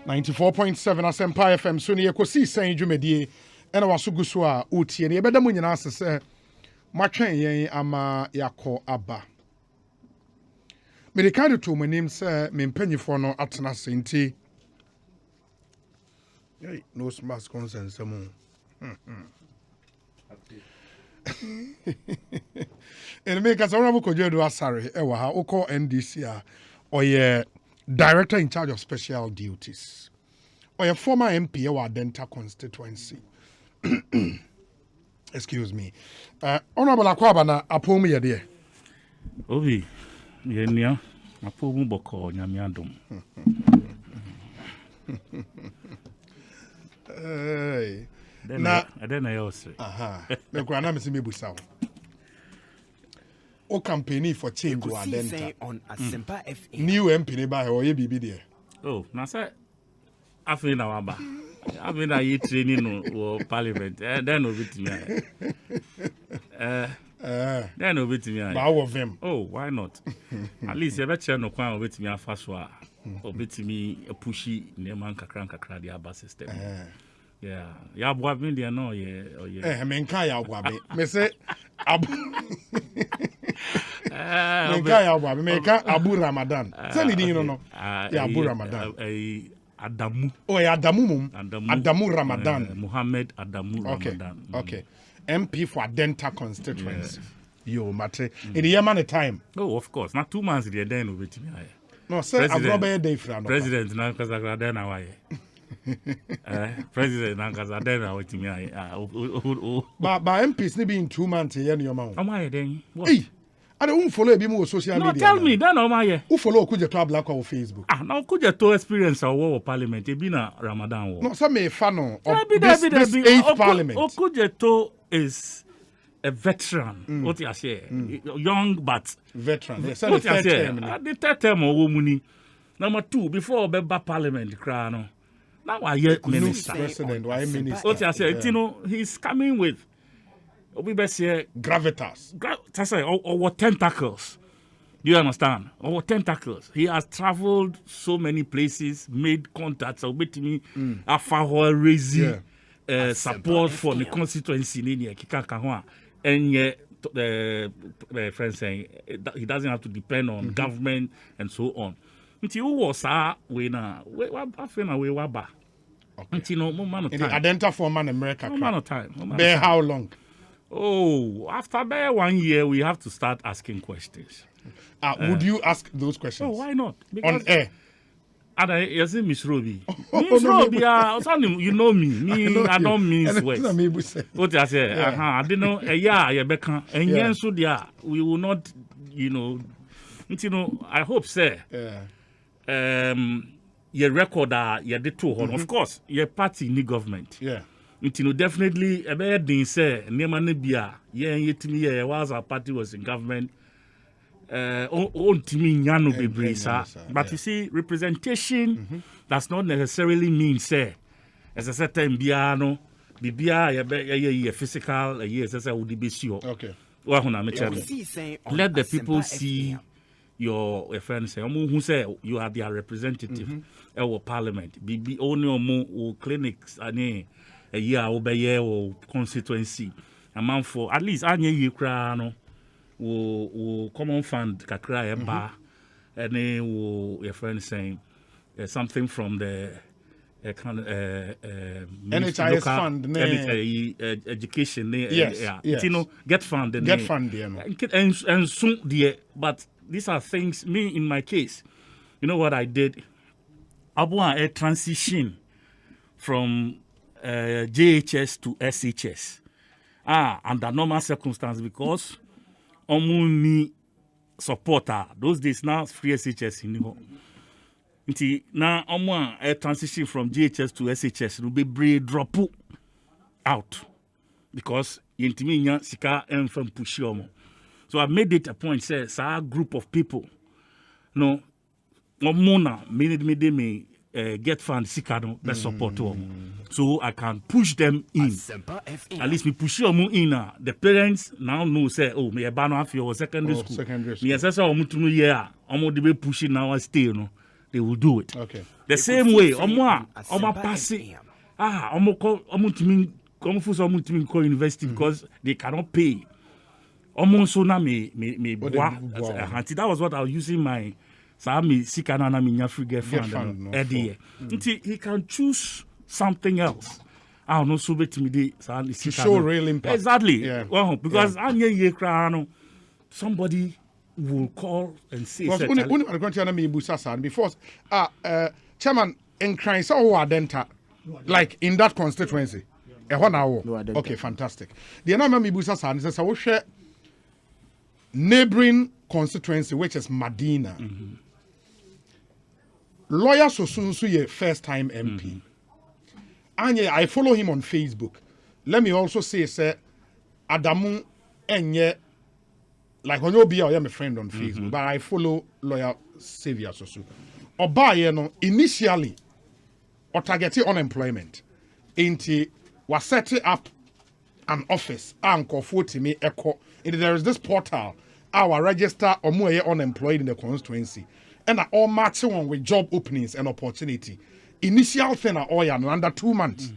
94.7 Asempa FM so ne Ekosiisen dwumadie ena waso so a otie ne yebeda mu nyina asese matwen yen ama yakọ aba medikade to manim se mempanyifo no atena senti no smash consent samo ene me ka sawra ko jedo asare e wa ha ukọ NDC a oye Director in charge of special duties. Or a former MP or Denta constituency. Excuse me. Honorable Akwabana, apomu ya dear. Ovi, yenya, apomu boko nyamiadum. Then I also. Aha. Me kwa na msimi busawo. O campaigning for change wa Denta on Asempa FM. New MP ne ba o ye bibi there. Oh, na say afi na waba. Afi na yi training no parliament. Then obit me. Then obit me. Ba wo vem. Oh, why not? At least you better no kwan obit me afa so a obit me pushy neman kakra the aba system. Yeah. Ya boa me there no ye. Me nka ya boa me. Me say Abu Ramadan. Say ni din no. Ya Abu Ramadan. Adamu. Oh, ya Adamu Ramadan. Muhammad Adamu Ramadan. Okay. MP for Denta constituency. Yo, mate. In the Yemen time. Oh, of course. Not 2 months there then over to me. No, sir, I've got a day for President na kaza then away. President na kaza then away to me. But MPs ni be in 2 months here in your mouth. Am I then? What? Hey. I don't follow be more social media. No, tell me, then am I? Who follow Kuja to Black on Facebook? Now Kuja to experience our war parliament. It be na Ramadan war. No, some may fan of this 8th parliament. Kuja to is a veteran. What you say? Young but veteran. What you say? The third term of woman. Number 2, before Beba parliament crown. Now I hear minister. President, why minister? What you say? You know, he's coming with we best say gravitas. That's our tentacles. Do you understand? Our tentacles. He has traveled so many places, made contacts, with me, raising support for the constituency in Kikakahua. And yet, friends saying he doesn't have to depend on government and so on. Until who was we now? We waba. Until no man of time. Adenta for man America. No man of time. Bear how long? Oh, after about 1 year, we have to start asking questions. Would you ask those questions? Oh, why not? Because on air. You see, Miss Roby. Miss Roby, you know me. I don't mean words. What I say? I didn't know. Yeah, and yes, so yeah, we will not, I hope, sir. Your record, your the two, of course, your party in the government. Yeah. Definitely, a bad thing say, Nemanibia, was our party was in government. But you see, representation does not necessarily mean, say, as a certain biano, Bibia, physical, okay. Let the people see your friends say, who say you are their representative, our parliament, be only or clinics, a year or constituency, a month for at least a year crown or common fund kakra bar and then your friend saying something from the NHIS fund education yes. Get fund and soon dear, but these are things me in my case, you know what I did? I want a transition from JHS to SHS. Under normal circumstances, because only supporter those days now free SHS in the now a transition from JHS to SHS will be drop out because intimate sika and from push. So I made it a point, says a group of people. No, Mona made me get fund Sikano best support so I can push them in. At least we push them in. The parents now know say, oh, me a banner for your secondary school. Me assess how much year. I'm going to be pushing now. I stay, they will do it. Okay. The same way, omo pass it. Omo university because they cannot pay. Omo so na me that was what I was using my sikana na me free get fund he can choose something else. I don't know so to show real impact. Exactly. Yeah. Well, because somebody will call and say before chairman in crime so like in that constituency. Okay, fantastic. The other me busa san says I share neighboring constituency which is Medina. Lawyer Sosunsu ye first time MP. And I follow him on Facebook. Let me also say, sir, Adamu enye like when you be my friend on Facebook, but I follow lawyer Xavier Sosu. Oba ye no initially or targeted unemployment. Inti was setting up an office anko 40 me echo. There is this portal our register or more unemployed in the constituency. And all matching on with job openings and opportunity. Initial thing are all under 2 months.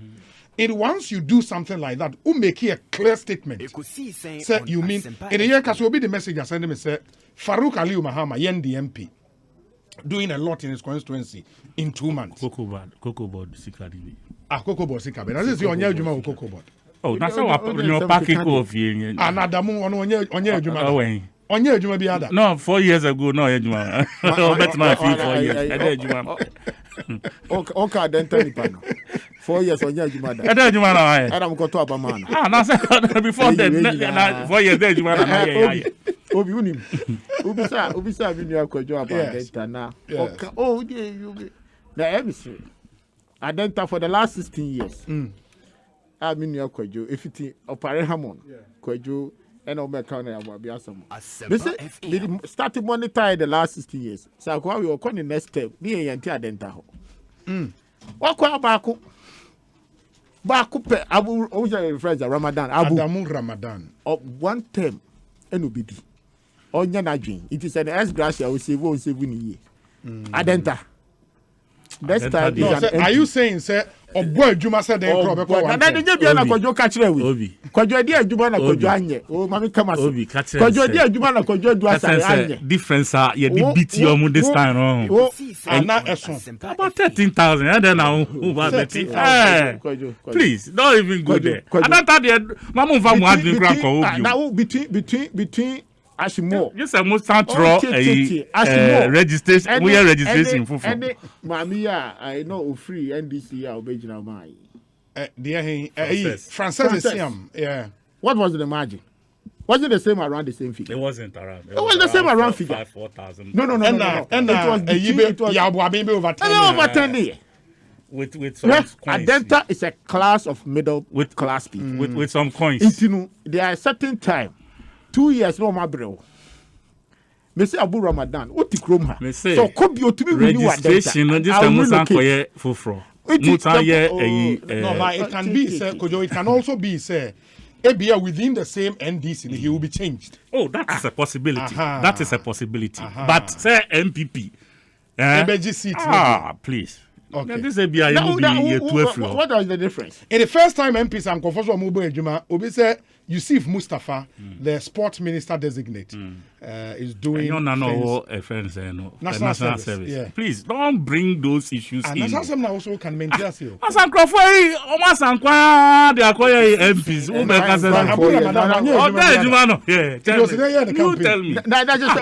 And once you do something like that, you make a clear statement. Ekosiisen Say you mean in the year because will be the message I send me say Farouk Aliu Mahama, Yendi MP, doing a lot in his constituency in 2 months. Cocoa board Sikadibi. Cocoa board Sikabe. That's is your Juma Cocoa board. Oh, that's how I packing coffee. Anadamu on Juma. Onye Juma be other. No, 4 years ago, no Juma. Better my feel 4 years. Juma. Okay, then tell me, 4 years on Juma. Juma na. Adam go to Abaman. That's before that 4 years Juma na. Obi unim. Ubisa bi new akwajo about na. Okay. Oh, you. Na everything. Adenta for the last 16 years. I mean new akwajo efiti opare hamon. Kwajo and I'll make count started monetize the last 16 years. So we will call the next step. Be a Adenta. What Baku pe Abu Oja friends Ramadan. Adamu Ramadan. Of 1 term NOBD. Onya Najin. It is an S gracia we save 1 year. Adenta. Next time are you saying say Obo Juma said they probably na dey bia na Kojo ka kire we Kojo dey adwuma na Kojo anye o mami kama so Kojo dey adwuma na Kojo du asare anye difference ye dey beat you on this time no and na eson about 13,000 and then now please don't even go there and that there mama mfa mu adwin kra ko obi now between Ashimo. Yes, I must start raw registration. We are registration for. Mamia, I know free NDC original my. Francis Siam. Yeah. What was the margin? Was it the same around the same figure? It wasn't around. It was the same around figure. 4,000. No. And it was over 10. Over 10 years. With some coins. Adenta is a class of middle class people. With some coins. There are certain time. 2 years no mabro. Me say Abu Ramadan, what the chrome ha. So could you to be registration no just musan koye foforo. Mutan ye no, but it can be say Kojo, it can also be say ABA within the same NDC he will be changed. Oh, that is a possibility. That is a possibility. But say MPP. Please. Okay. This ABA will be 12. What is the difference? In the first time MPs and confess what Mubo Ejuma, Obi say Yusuf Mustafa, the sports minister designate, is doing national service. Yeah. Please don't bring those issues in. National service also can maintain us. They acquire MPs. You tell me. That's just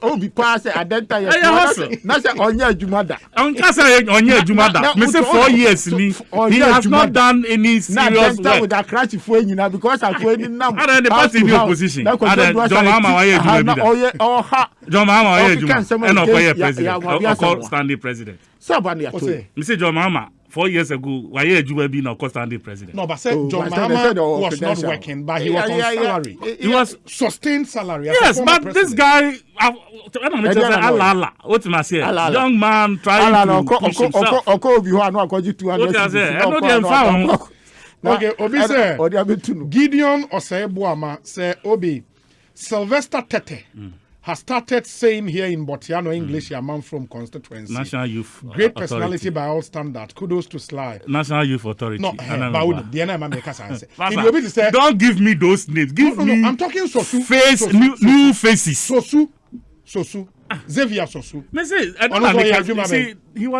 Obi pass Adenta. Me say 4 years. He has not done any serious work. With a crash because I the party in the opposition. John Mahama president. Standing president. Me say John Mahama 4 years ago, why you be now standing president? No, but said John Mahama was not working, but he was on salary. He was sustained salary. Yes, but this guy, young man trying to push himself. Okay, Obi say Gideon Osebuama say Obi Sylvester Tete has started saying here in Botiano English, a man from constituency. National Youth Great personality by all standards. Kudos to Sly. National Youth Authority. No, don't give me those names. Give me. I'm talking Sosu. New faces. Sosu. Xavier Sosu.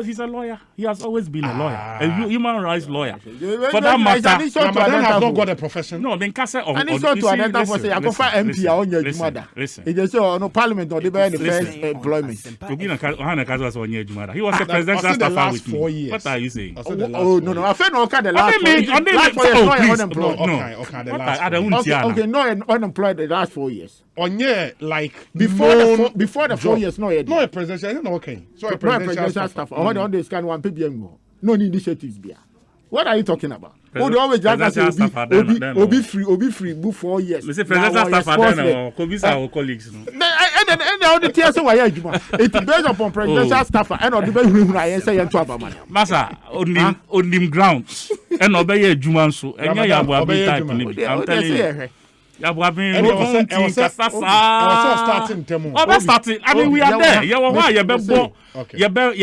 He's a lawyer. He has always been a lawyer, a human rights lawyer. For that matter, Ramadan has not got a profession. No, then Kasa of and it's not to identify for say I go for MP on your mother. Listen. It just say no parliament or the first employment. He was a presidential staffer with 4 years. What are you saying? Oh no, I feel no the last 4 years. Okay, no unemployed the last 4 years. On like before the 4 years, no a presidential, no okay. So a presidential staff. Or on this kind one PBM no initiatives there. What are you talking about? Oh, they always just say Obi free, book 4 years. Let's say presidential staff or Kobisa or colleagues. And the only tears why it based upon presidential staff and on the way who I say and talk about money. Massa on them grounds and obey Juman so and ya be type ni. I'm telling you. Starting. I mean, we are there. You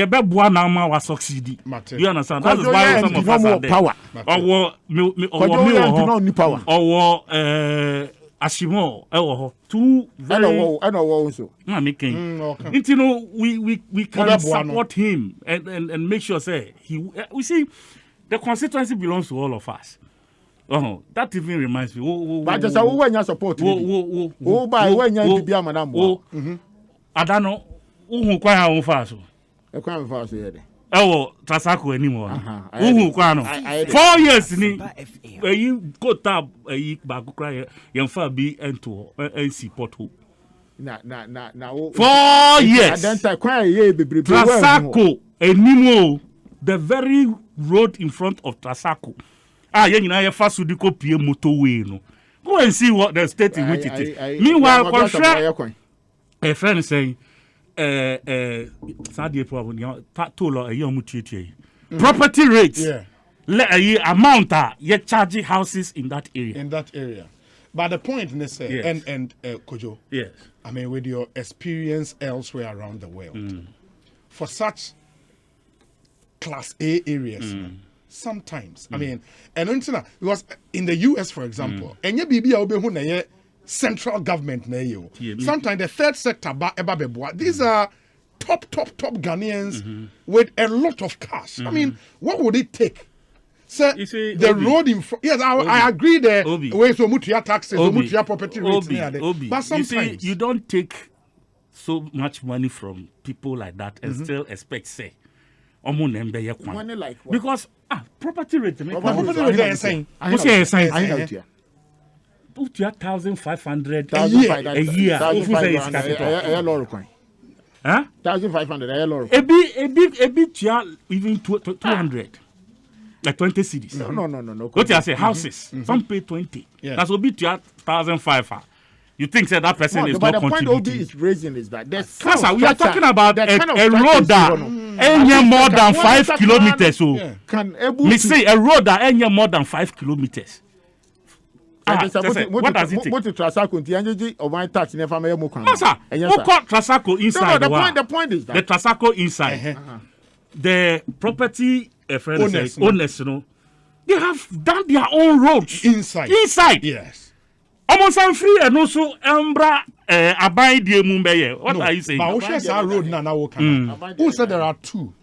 be born now was succeed. You understand? That is why some of us are there. Power. Power. Or Ashimo. Two very. I know also. You know, we can support him and make sure say we see the constituency belongs to all of us. Oh, that even reminds me. But just when you support by when you be a madam. I don't know who quite how fast. A crime fast here. Oh, Trasako anymore. Who 4 years where you go tab a back cry, young far be into NC pothole. Now 4 years. Then I cry ye be Trasako anymore. The very road in front of Trasako. You know, you first would go pay motorway. No, go and see what the state in which it is. Meanwhile, a friend saying, "Sadie problem, told a young property rates, amount you charging houses in that area. But the point, yes. and Kojo, yes, I mean, with your experience elsewhere around the world, for such Class A areas. Sometimes, I mean, and because in the US, for example, central government, sometimes the third sector, these are top Ghanaians with a lot of cash. I mean, what would it take? So the road in front, yes, I agree there. Ways to mutia taxes, mutia property rates, but sometimes you don't take so much money from people like that and still expect say. Money like what? Because property rate. Property rate is saying. What's your saying? I know here. Put your 1,500 a year. A lot of coin. Huh? 1,500 a lot. A bit even 200. Like 20 cities. No. What you say? Houses. Some pay 20. Yeah. That's a bit 1,500. You think that person is not contributing? But the point OB is raising is that we are talking about a road that ain't more than 5 kilometers. So me say a road that ain't more than 5 kilometers. What does it take? What to Trasako Tianji or my tax never may more. No, sir. Who caught Trasako inside? The point is that the Trasako inside the property owners, they have done their own roads inside. Yes. Almost free and also Embra abide the Mumbai. What are you saying? But road who said there are two?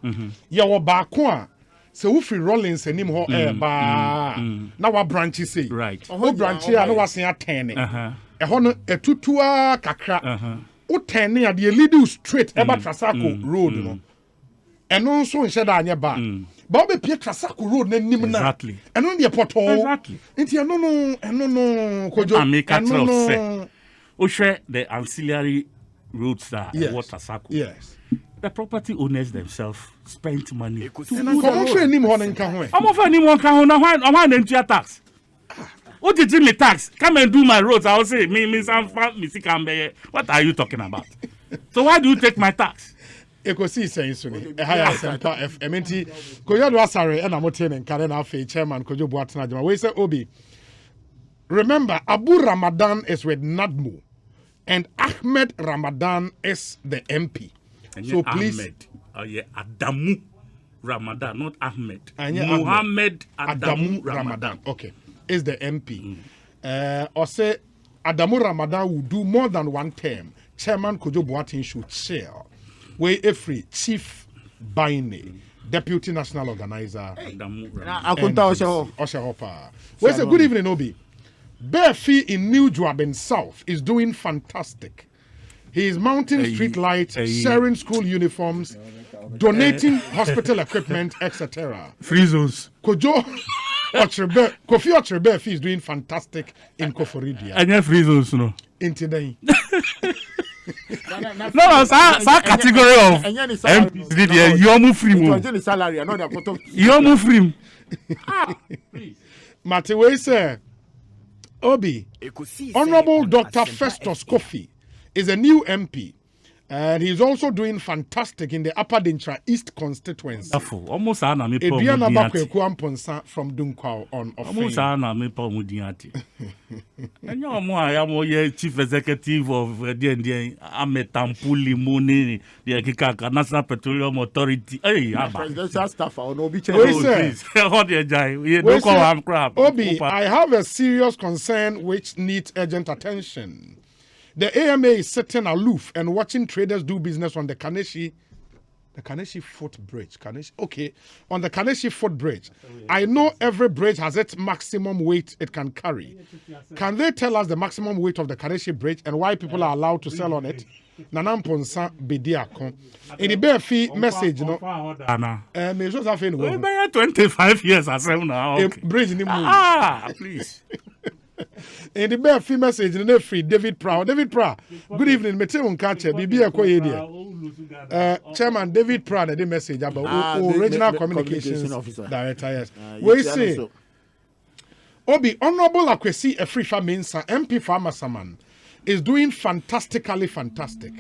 Yawa Bakwa. So if we Rollins and him now what branches say? Right. Oh branch here, no was saying 10. A tutua kakra. O 10 near the lead straight about Trasako road. And also in Shada bar. But we Piet Trasako road exactly. And on the portal. Exactly. No. Kojo. The ancillary roads that what Trasako. Yes. The property owners themselves spent money. I'm tax. What did you tax? Come and do my roads. I'll say, what are you talking about? So why do you take my tax? Ekosiisen suni ehaya Center FMNT Koyo do asare na motie ne nkare na afa chairman Kojo Boatena Jama we say Obi remember Abu Ramadan is with Nadmo and Ahmed Ramadan is the MP. So please, Adamu Ramadan, not Ahmed. Muhammad Adamu Ramadan. Okay, is the MP. Or say Adamu Ramadan will do more than one term. Chairman Kojo Boateng should chair. Way every Chief Baine, Deputy National Organizer. Adamu Ramadan. We say good evening, Obi. Bearfee in New Joabin South is doing fantastic. He is mounting street lights, sharing school uniforms, donating hospital equipment, etc. Free zones. Kofi Otrebe is doing fantastic in Koforidia. And you free zones, no? In today. No, some category of MPs. You're free. Salary, another photo. You're free. Matewe say, Obi, Honorable Dr. Festus Kofi is a new MP, and he's also doing fantastic in the Upper Dintra East constituency. Almost Ediana Bakweku Amponsa from Dunkwao on Almost Chief Executive of Ametampuli Muni, the National Petroleum Authority. Hey, presidential staff on Obi. Obi, I have a serious concern which needs urgent attention. The AMA is sitting aloof and watching traders do business on the Kaneshi footbridge. On the Kaneshi footbridge. I know every bridge has its maximum weight it can carry. Can they tell us the maximum weight of the Kaneshi bridge and why people are allowed to sell on it? Nanamponsa Bediakon. In the bare fee message, no. 25 years as well now. Bridge in the moon. Please. In the bare fee message, in the free David Prow. David Prow, good evening. Mete on catcher. Bibi Akoye. Chairman David Prow, the message about original communications director. Yes. We say, Obi Honorable Akwesi Efrifa Mensa, MP Farmer Saman, is doing fantastically fantastic.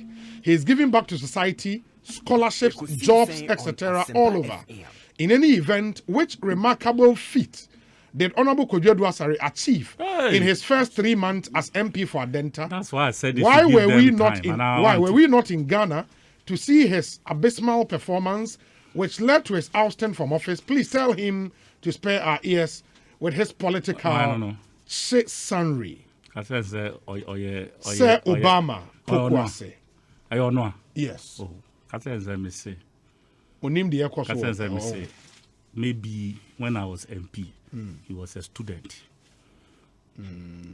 He is giving back to society, scholarships, jobs, etc. all over. In any event, which remarkable feat did Honorable Kojo Duasare achieve in his first 3 months as MP for Adenta? That's why I said why were we not in Ghana to see his abysmal performance, which led to his ousting from office? Please tell him to spare our ears with his political sunry. Sir Obama Pokwase. Yes. Maybe when I was MP, he was a student.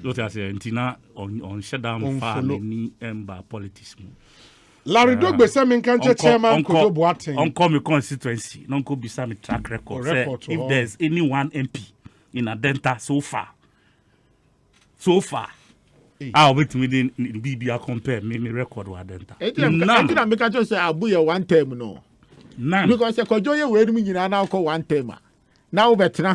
What I say, Antina on shutdown family and politics. Larry Dogbe Samin Kanche Chairman Kojo Boateng. On my constituency, non ko bisa me track record. If there's any one MP in Adenta so far, I'll wait me in BBA compare me record with Adenta. I make just say Abuya 1 term no. None. Because the Kojoye where me now call 1 term. Now better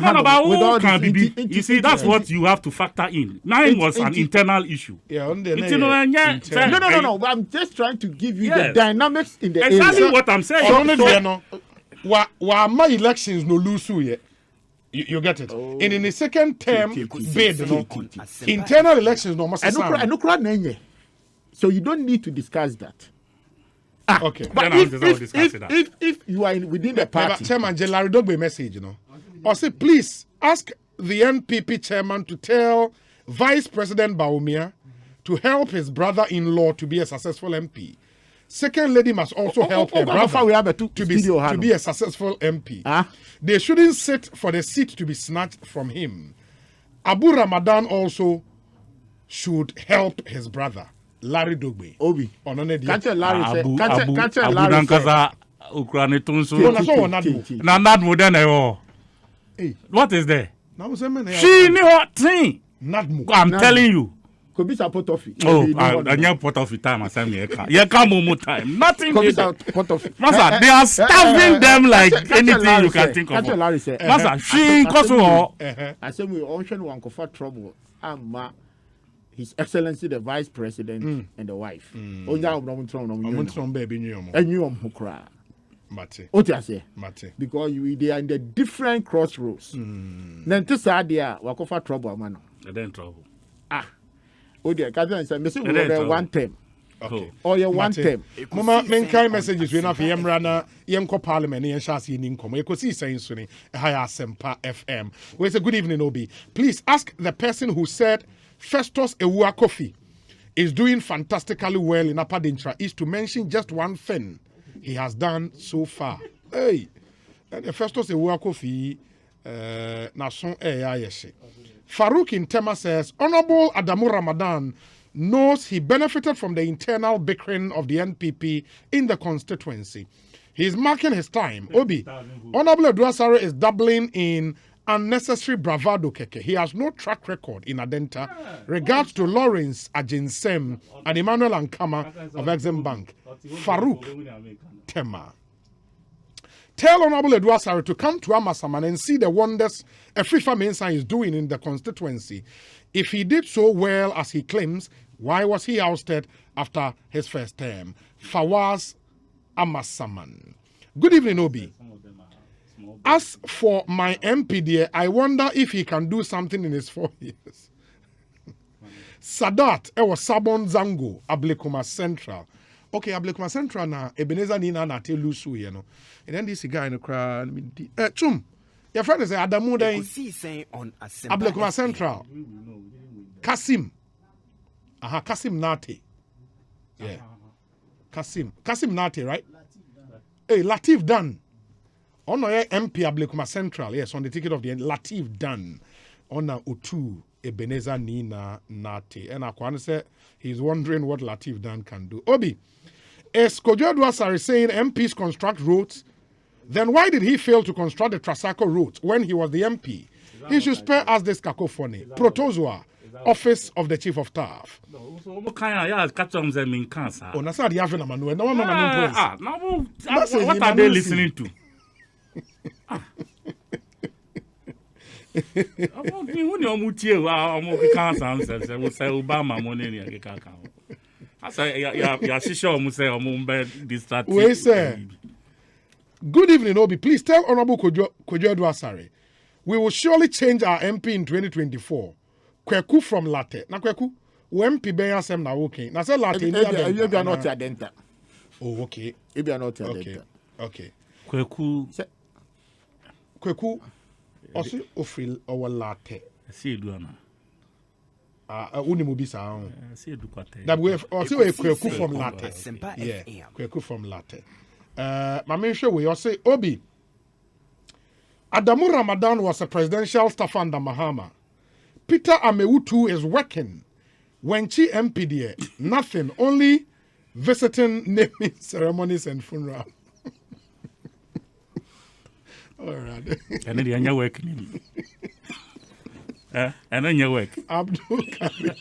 you see, that's what you have to factor in. Mine was an internal issue. Yeah, no. I'm just trying to give you the dynamics in the exactly area. What I'm saying. My elections no lose yet. You get it. And in the second term bid, internal elections no must. So you don't need to discuss that. Okay. But if you are within the party, Chairman Larry Dogbe message, or say please ask the NPP chairman to tell Vice President Baumia to help his brother-in-law to be a successful MP. Second lady must also help her brother to be a successful MP. They shouldn't sit for the seat to be snatched from him. Abu Ramadan also should help his brother. Larry Dogbe. Obi. Catch Larry. What is there? She knew what thing. I'm telling you. Could be pot of it. I know pot of time. I said, yeah, come on, time. Nothing. Pot of Master, they are starving them like anything you can think of. Master, she Kosovo. I said we ocean one for trouble. His Excellency the Vice President and the wife. Because they are in the different crossroads. Then to say they are wakofa trouble man. Then trouble. Oh dear, Kazi say me say we were one term. Okay. Oh yeah, one term. Mama menkai messages we na fi yemra na yenko parliament yen shasi ni nkomo. Ekosiisen so ni higher Sempa FM. We say good evening Obi. Please ask the person who said Festus Ewua Kofi is doing fantastically well in Upper Dintra is to mention just one thing he has done so far. Hey, and Festus Ewua Kofi na son yeshe. Farouk in Tema says, Honorable Adamu Ramadan knows he benefited from the internal bickering of the NPP in the constituency. He is marking his time. Obi, Honorable Eduasare is doubling in unnecessary bravado keke. He has no track record in Adenta. Regards to Lawrence Ajinsem and Emmanuel Ankama of Exim Bank. Farouk Tema. Tell Honorable Eduasare to come to Amasaman and see the wonders Afrifa Mensah is doing in the constituency. If he did so well as he claims, why was he ousted after his first term? Fawaz Amasaman. Good evening, Obi. As for my MP dear, I wonder if he can do something in his 4 years. Sadat, was Sabon Zango, Ablekuma Central. Okay, Ablekuma Central na Ebenezer Nina na te lusu you know. And then this guy in the crowd, Chum, your friend is Adamu then. Ablekuma Central. Kasim. Kasim Nate. Yeah. Kasim Nate, right? Hey, Latif Dan. On our MP Ablekuma Central, yes, on the ticket of the end, Latif Dan. On our Utu Ebenezer Nina Nate. And Akwan said he's wondering what Latif Dan can do. Obi, as Kojo Eduasare is saying MPs construct roads, then why did he fail to construct the Trasaco route when he was the MP? He should spare us this cacophony. Protozoa, Office of the Chief of Staff. Oh, that's not the African Manuel. No one what are they listening to? We say, good evening, Obi. Please tell Honorable Kojo Eduasare, we will surely change our MP in 2024. Kweku from Latte. Na Kweku, MP beya sem na okay. Na say Latte You are not Adenta. Oh, okay. You are not Adenta. Okay. Kweku also ofri our Latte. See do na. Unimu bisa. See do kwate. That we also Kweku from Latte. Yeah. Kweku from Latte. My sure we also Obi. Adamu Ramadan was a presidential staff under Mahama. Peter Amewutu is working. When she MPD, nothing, only visiting naming ceremonies and funeral. All right. And then you're working. And then you work. Abdul Karim.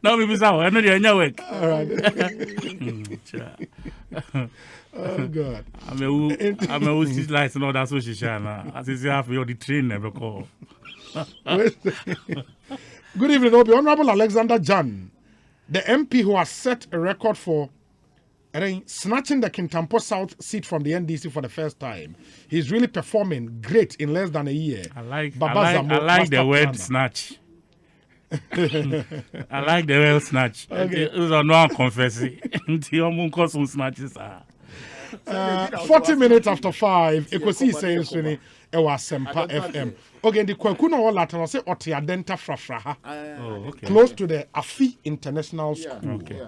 No, we saw. And then you're work. All right. Oh God. I'm a who's lights and all that social channel. As is half your the train never call. Good evening, Obi. Honorable Alexander Jan, the MP who has set a record for snatching the Kintampo South seat from the NDC for the first time. He's really performing great in less than a year. I like the word snatch. I like the word snatch. Okay. It was a non-confessing. 40 minutes after 5, Ekosiisen was Sempa FM. Okay, the Kwekuna all Latin say Oti Adenta Frafraha. Close to the Afi International School. Okay.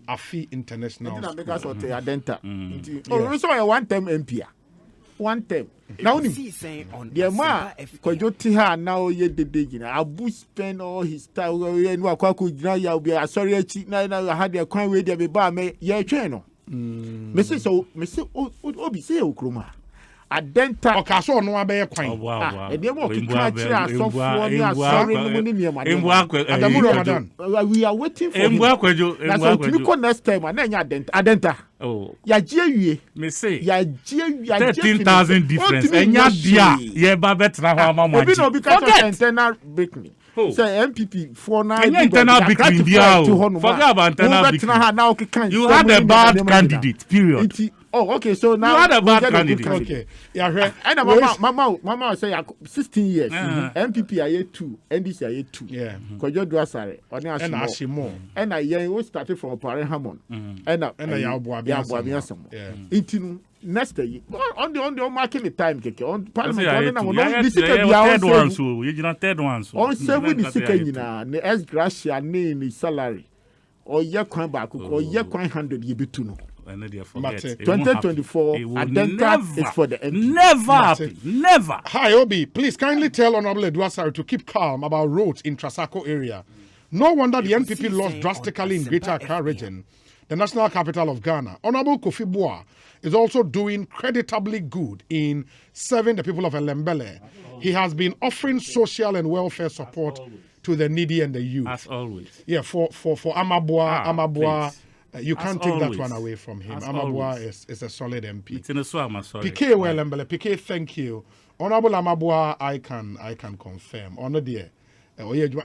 Afi International School. Because Oti Adenta. Oh, we saw a one-term MP. One term. Now, the man, Kojotiha now ye the digging. Abu spend all his time and Wakaku now be a sorry cheat. Now I had a crime with the bar me ye channel. Mrs. Obi say Okroma. Adenta Okaso no abe kwan. And they walk in country as some for me as sorry Adamu Ramadan. We are waiting for him. That's what we call next time and then Adenta. Oh. Ya jewie. Me say. Ya jewie. 13,000 difference. Enya dia. Ye ba betra ho amamwa. Obi no be catch internal bakery. say MPP for now. Internal bickering. Forget about internal bickering. You had a bad candidate. Period. Oh, okay. So now you had a bad candidate. Okay. Yeah, and mama say 16 years. MPP are 2, NDC are 2. Yeah. Kojo Duasare, and Ashimo. And I started from Pare Hammond. And Yabuabiasam. Yeah. It next day on the marking the time on Parliament third one on 7 the S gracia name salary or year coin back or year coin 100 you be to 2024 Adenta is for the MP. Never. Hi Obi, please kindly tell Honorable Eduasare to keep calm about roads in Trasacco area. No wonder the NPP lost drastically in Greater Accra region, the national capital of Ghana. Honorable Kofi Boah is also doing creditably good in serving the people of Elembele. He has been offering social and welfare support to the needy and the youth. As always. Yeah, for Amaboa. You can't take that one away from him. Amaboa is a solid MP. It's in a swam, sorry. PK Welembele, PK, thank you. Honorable Amaboa, I can confirm. Honor dear.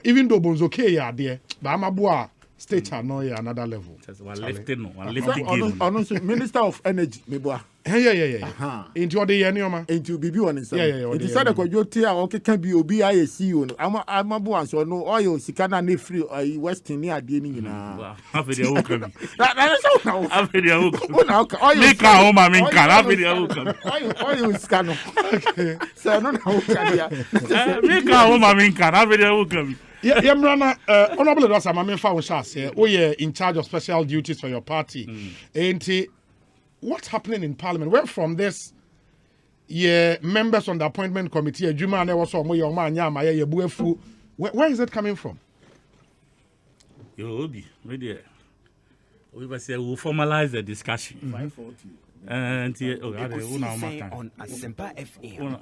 Even though Bonzo K are there, but Amaboa state are no another level. Minister of Energy, Meboa. Yeah. Into the Yanioma. Into BB one is. Yeah. It is said that you tell okay can be OBIAC. I'm a boy, so no oil, Sikana, ne free, Western near Dini. Have a video. Have a make a home, I mean, can have video. Oil scanner. So no, make a home, I mean, can have video. Yamrana, Honorable Eduasare, I'm in charge of special duties for your party. And what's happening in Parliament? Where from this members on the appointment committee, where is it coming from? We will formalize the discussion. 540. And Ekosiisen on Asempa FM.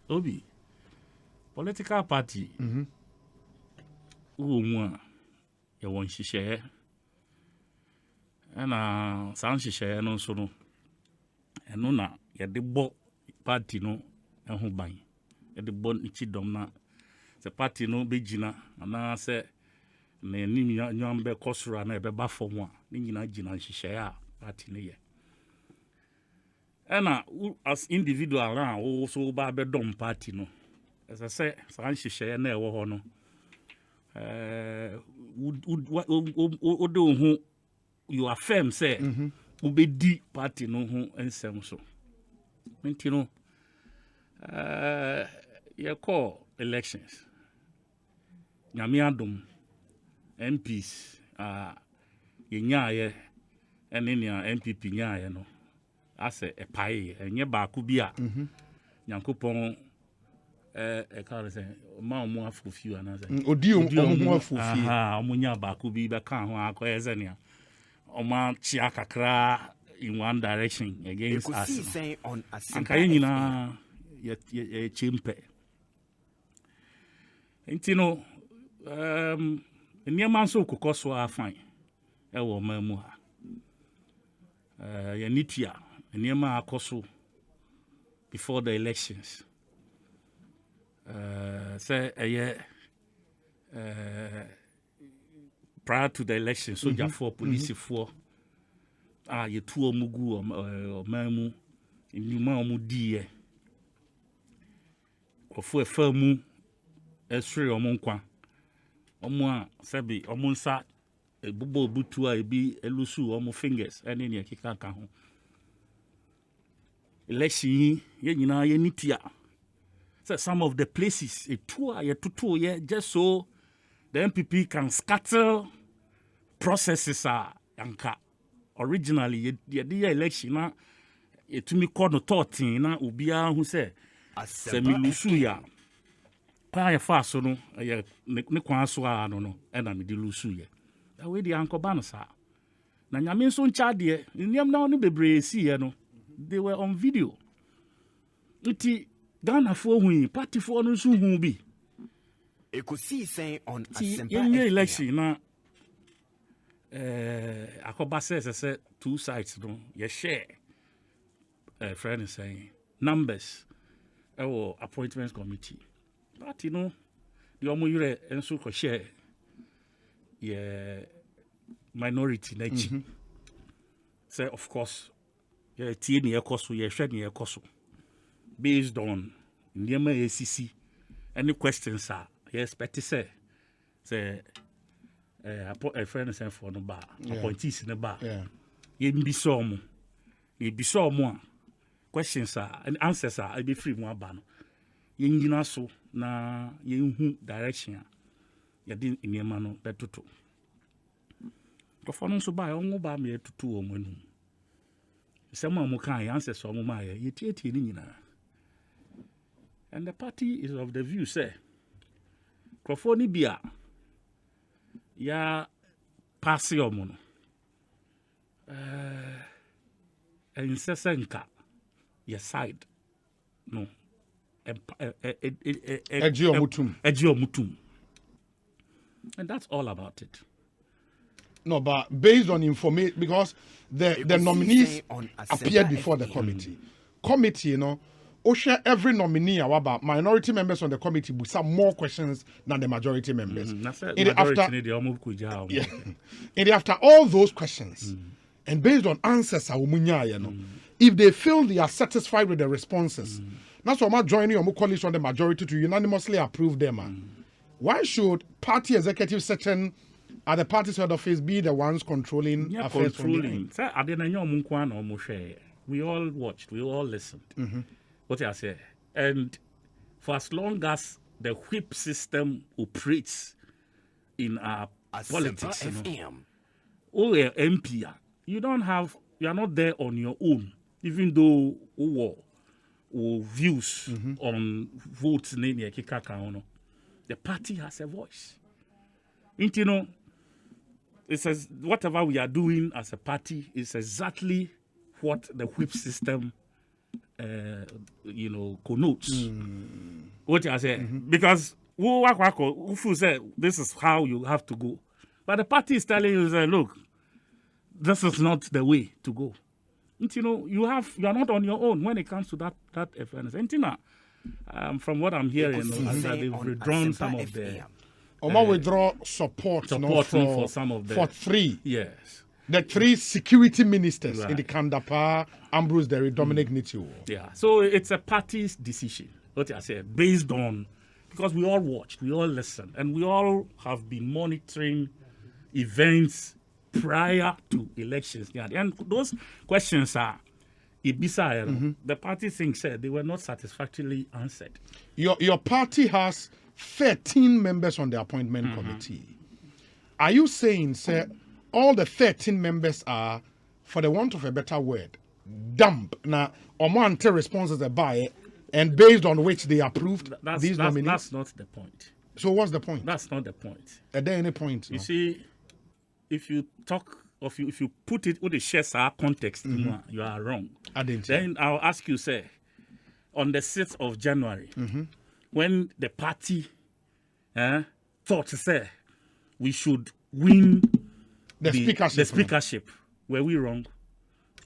Obi, political party. You want to share, and sound share no so. And no, na ya the bo party no, and who buy. The bon ichi domna. The party no be jina, and I say, ne ni nyambe kosura na ebe ba for one. Ni na jina share party ne ye. And as individual around, also ba be dom party no. As I say, sound share na ewo ho no. You affirm say ubedi party no ho ensem so nti no you call elections nyame adom MPs yenyaye enenia MPP nyaye no ase epae enye ba ku bi a nyankopon can't say ma mo afufiu anase odi mo afufiu omunya ba ku bi be kan ho akoyeze ne oma chia kakra in one direction against us. Ekosiisen on Asempa FM. Ye chimpe. Intino niema so kokoso afan e wo mamu ha. Ye nitia niema akoso before the elections. Say prior to the election, soldier for police for you two mugu or mamu in you mamu die or for a firmu esri or monkwa or moi sabi or monsa a bubo butua a be a lusu or more fingers and in your kikaka. Election ye nitia. So some of the places a tour just so the MPP can scatter processes anka originally the election to me call no 13 na ubia who say semi lusu ya kwa fa so no ne kwa so no na me di lusu ye that way the anko ba no sa na nyame so ncha de niam na no bebre si ye no they were on video iti Ghana for hu party for no so hu bi Ekosiisen on Asempa FM. Election na akoba says two sides no ye share friend is saying numbers our appointments committee. But the omo yure enso ko share minority nature. Say of course tie ne ekoso ye hwe ne ekoso based on ndema ACC any questions are expect say a friend is for no bar appointees in the bar ye mbiso omo questions are and answers are be free mo aba no ye nyina so na ye hu direction ye di ndema no betoto Kofono so ba onwo ba me tutu omanu. Some mo kan answer some ma ye tietie ni nyina. And the party is of the view say Kofono bia ya pass omo no. Ensesenka your side no. Ejiomutum. And that's all about it. No, but based on information, because the nominees appeared before the committee. Committee, Osha, every nominee, about minority members on the committee with some more questions than the majority members. After all those questions, and based on answers, if they feel they are satisfied with the responses, that's why I'm joining your colleagues on the majority to unanimously approve them. Why should party executive section at the party's head office be the ones controlling affairs? We all watched, we all listened. What I say, and for as long as the whip system operates in our politics, MP, you are not there on your own, even though views on votes the party has a voice. It says whatever we are doing as a party is exactly what the whip system connotes. What I say, because who said this is how you have to go, but the party is telling you, look, this is not the way to go. You are not on your own when it comes to that fairness. From what I'm hearing, they've withdrawn some of the. Oma withdraw support for some of the. For three. Yes. The three security ministers in the Kandapa, Ambrose Derry, Dominic Nitio. Yeah. So it's a party's decision, what I say, based on, because we all watched, we all listened, and we all have been monitoring events prior to elections. And those questions are, the party thinks they were not satisfactorily answered. Your party has 13 members on the appointment committee. Are you saying, sir, all the 13 members are, for the want of a better word, dumb? Now, Omante responses are by, and based on which they approved these nominees? That's not the point. So what's the point? That's not the point. Are there any point? You see, if you talk of if you put it with the shares context, you are wrong. Then I'll ask you, say, on the 6th of January, when the party thought, say, we should win the speakership, were we wrong?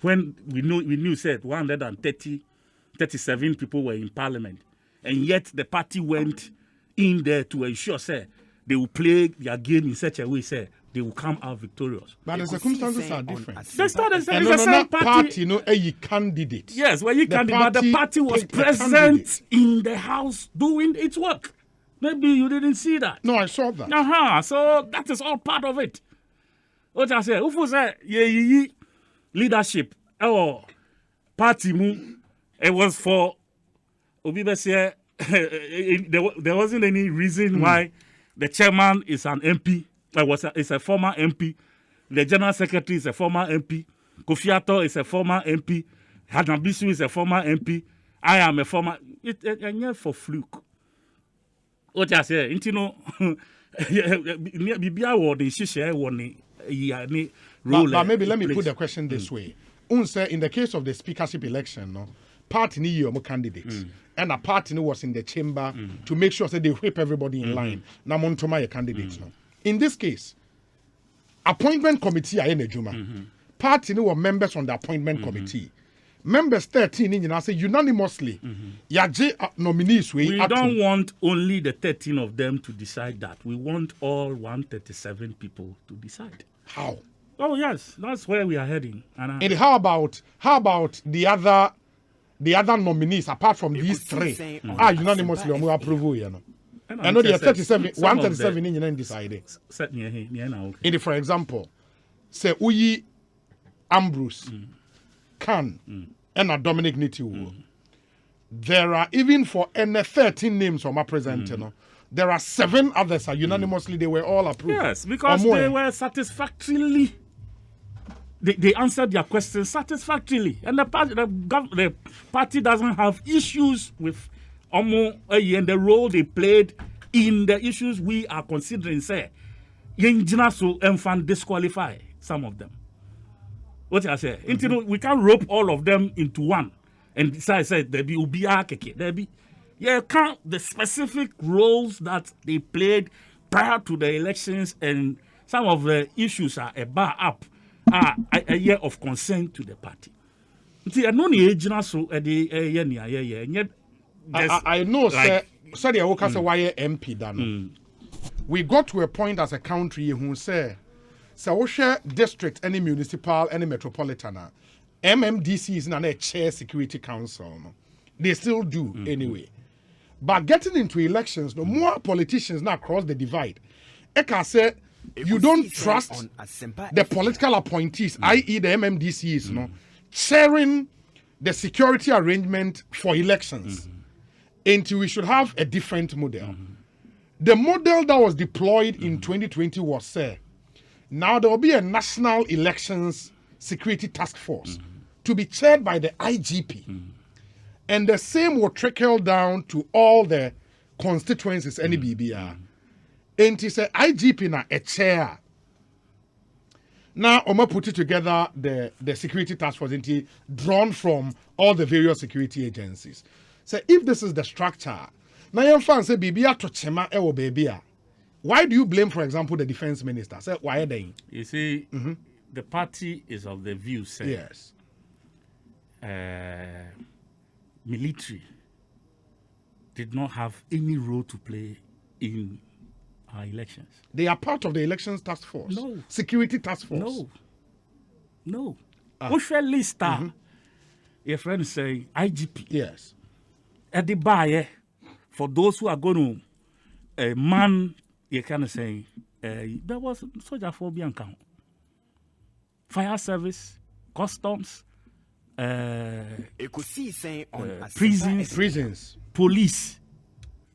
When we knew said 137 people were in parliament, and yet the party went in there to ensure, say, they will play their game in such a way, say, they will come out victorious. But the circumstances are different. That's not the same party. A candidate. Yes, well, you candidate, but the party was present in the house doing its work. Maybe you didn't see that. No, I saw that. So that is all part of it. What I say, who say leadership or party move? It was for Obibese. There wasn't any reason why the chairman is an MP. Is a former MP. The general secretary is a former MP. Kofi Ato is a former MP. Hanabisu is a former MP. I am a former. It's for fluke. What I say, but maybe let me put the question this way. In the case of the speakership election, party need your candidates. And a party was in the chamber to make sure that they whip everybody in line. Now, Montoma, your candidates. In this case, appointment committee are in a Juma. Party were members on the appointment committee. members 13 in say unanimously yaje nominees we don't want only the 13 of them to decide that. We want all 137 people to decide. How? Oh yes, that's where we are heading. And how about the other nominees apart from these three? Unanimously approval, you know. I know there are 137 in decided. For example, say Uyi Ambrose, Khan, and Dominic Nitiwo. There are even for 13 names from our present, you know. There are 7 others unanimously they were all approved. Yes, because they were satisfactorily. They answered their questions satisfactorily, and the party doesn't have issues with Omo and the role they played in the issues we are considering. Say, so and disqualify some of them. What I say? We can't rope all of them into one and decide. Say there be Ubia there be count the specific roles that they played prior to the elections, and some of the issues are a bar up. A year of concern to the party. I know sir, sorry, I will say why MP done. We got to a point as a country who say, so share district, any municipal, any metropolitan, MMDC is not a chair security council. No? They still do anyway. But getting into elections, no more politicians now cross the divide. Eka say, you don't trust the political appointees, i.e. the MMDCs, no, sharing the security arrangement for elections. Until we should have a different model. The model that was deployed in 2020 was say, now there will be a national elections security task force to be chaired by the IGP. And the same will trickle down to all the constituencies, any BBR. And he said, IGP na a chair. Now, Oma put it together the security task force drawn from all the various security agencies. So if this is the structure, now your fans say BBR to chema ewo BBR. Why do you blame, for example, the defense minister? Say why are they? You see, the party is of the view, say, yes, military did not have any role to play in our elections. They are part of the elections task force. No. Security task force. No. What's your list? Your friend say IGP. Yes. At the bar, for those who are going to man, you kind of say there was soldier for Bianca, fire service, customs, Ekosiisen on prisons, police.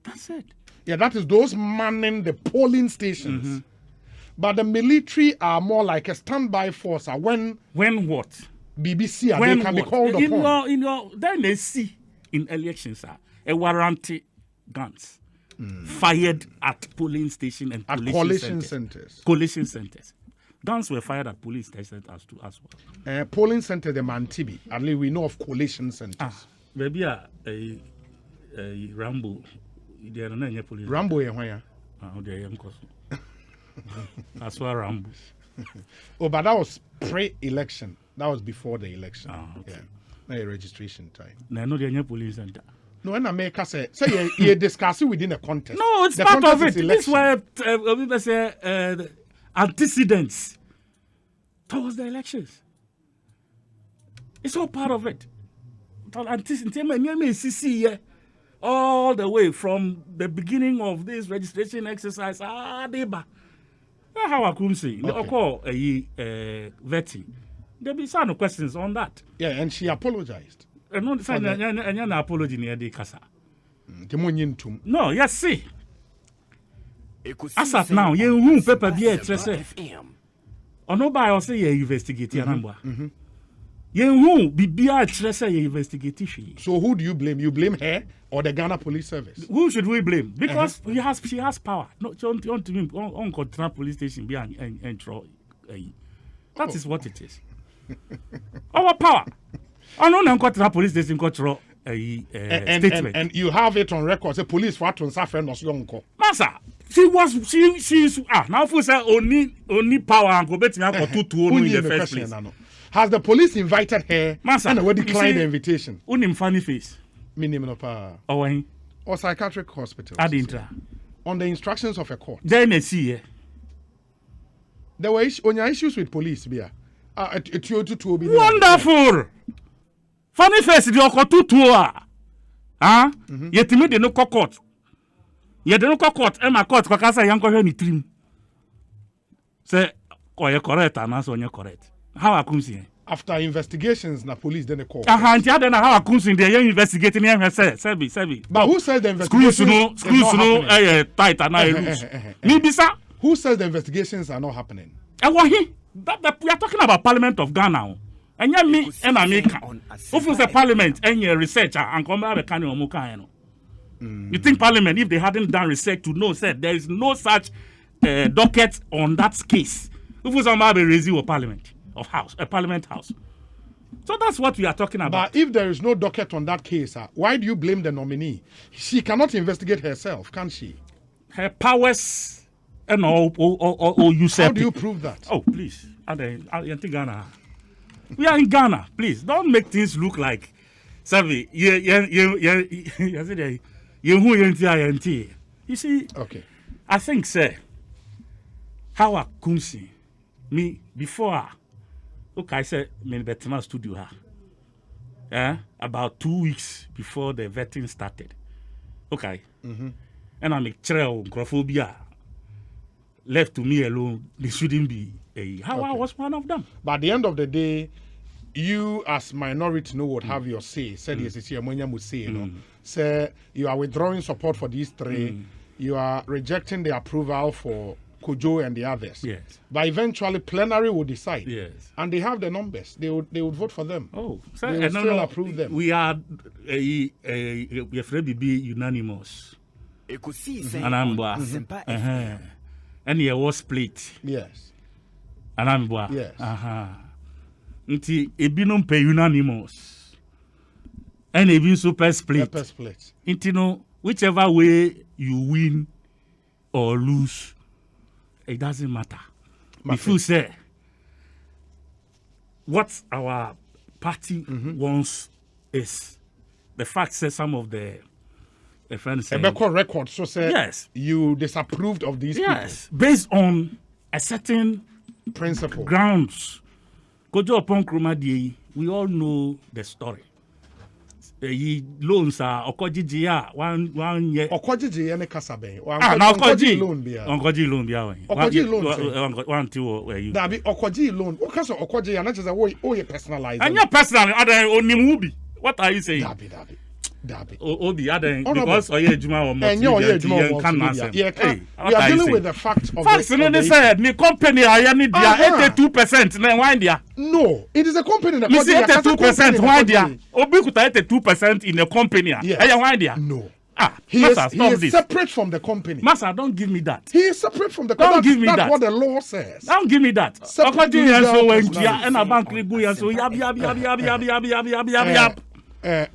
That's it. Yeah, that is those manning the polling stations. But the military are more like a standby force. When what? BBC they can be called upon. Then they see in elections a warranty guns fired at polling station and at coalition centers. Coalition centers. Guns were fired at police stations as well. Polling center the Mantibi. At least we know of coalition centers. Maybe a Rambo. Rambo where? That's why Rambo. Oh, but that was pre-election. That was before the election. Okay. Yeah, a registration time. No, the police center. No, when America say you discuss it within a contest. No, it's part of it. This were we say antecedents towards the elections. It's all part of it. All the way from the beginning of this registration exercise, deba. How I could say, vetting. There be some questions on that. Yeah, and she apologized. No, an apology near the casa. No, yes, see. As of now, you won't paper be a treasure. Or no by or say you investigate your number. You won't be a treasure investigation. So who do you blame? You blame her or the Ghana Police Service? Who should we blame? Because she has power. No, on control police station be and throw. That is what it is. Our power. I don't know police station control statement. And you have it on record. Say police for to suffer no young. Massa, she's now for say only power and go bet me for 2-2 in the first place. Has the police invited her Master, and we declined see, the invitation? Unim funny face. Minimum of power. Or psychiatric hospital. On the instructions of a court. Then they see. There were issues with police. Wonderful. Funny face, the okotutua. Yetimi de no court. Ye de no court. Emma court kakasa yanko he ni trim. Say, you correct and answer you correct. How I come see? After investigations, the police then the court. And the other how I come see? They are investigating him. Sebi. But who says the investigations? Schools no tight and I loose. Me bisa. Who says the investigations are not happening? We are talking about Parliament of Ghana. And you me and America. If it's a Parliament and you researcher and come back can you You think Parliament, if they hadn't done research to know, said there is no such docket on that case. If we somebody raising a Parliament of House, a Parliament House. So that's what we are talking about. But if there is no docket on that case, why do you blame the nominee? She cannot investigate herself, can she? Her powers and all usurp. How do you prove that? Oh, please. Ghana. We are in Ghana. Please don't make things look like Savi. You see, okay. I think, sir, how I kunsi me before okay, I said me Betima studio about 2 weeks before the vetting started. Okay. And I make trail graphobia left to me alone. They shouldn't be how I was one of them. But at the end of the day, you as minority would have your say. Said yes, would say, you know. Say you are withdrawing support for these three. You are rejecting the approval for Kojo and the others. Yes. But eventually plenary will decide. Yes. And they have the numbers. They would vote for them. Oh, so they will still approve them. We are we afraid to be unanimous. Ekosiisen on Asempa FM. And he was split. Yes. And I'm yes. Nti ebinom pay unanimous. And even super split. Nti no, whichever way you win or lose, it doesn't matter. If you say what our party wants is the fact that some of the friends say record so say yes, you disapproved of these people. Based on a certain principle grounds. Kojo upon Krumadi, we all know the story. Loans are Okojiji 1 year. Okojiji ene kasabe. Okoji loan bia. Okoji loan bia. Okoji loan. One two where you. Dabi Okoji loan. Okaso Okoji and that is a way personalized. And your personal other onimubi. What are you saying? Dabi. Obi other because oye juma or we are dealing with the facts of facts. They said the company I need their 82%. Then why there? No, it is a company that. 82%. Why there? Obi could 82% in a company. Yes. Why there? No. He is separate from the company. Master, don't give me that. He is separate from the company. Don't give me that. That's what the law says. Don't give me that.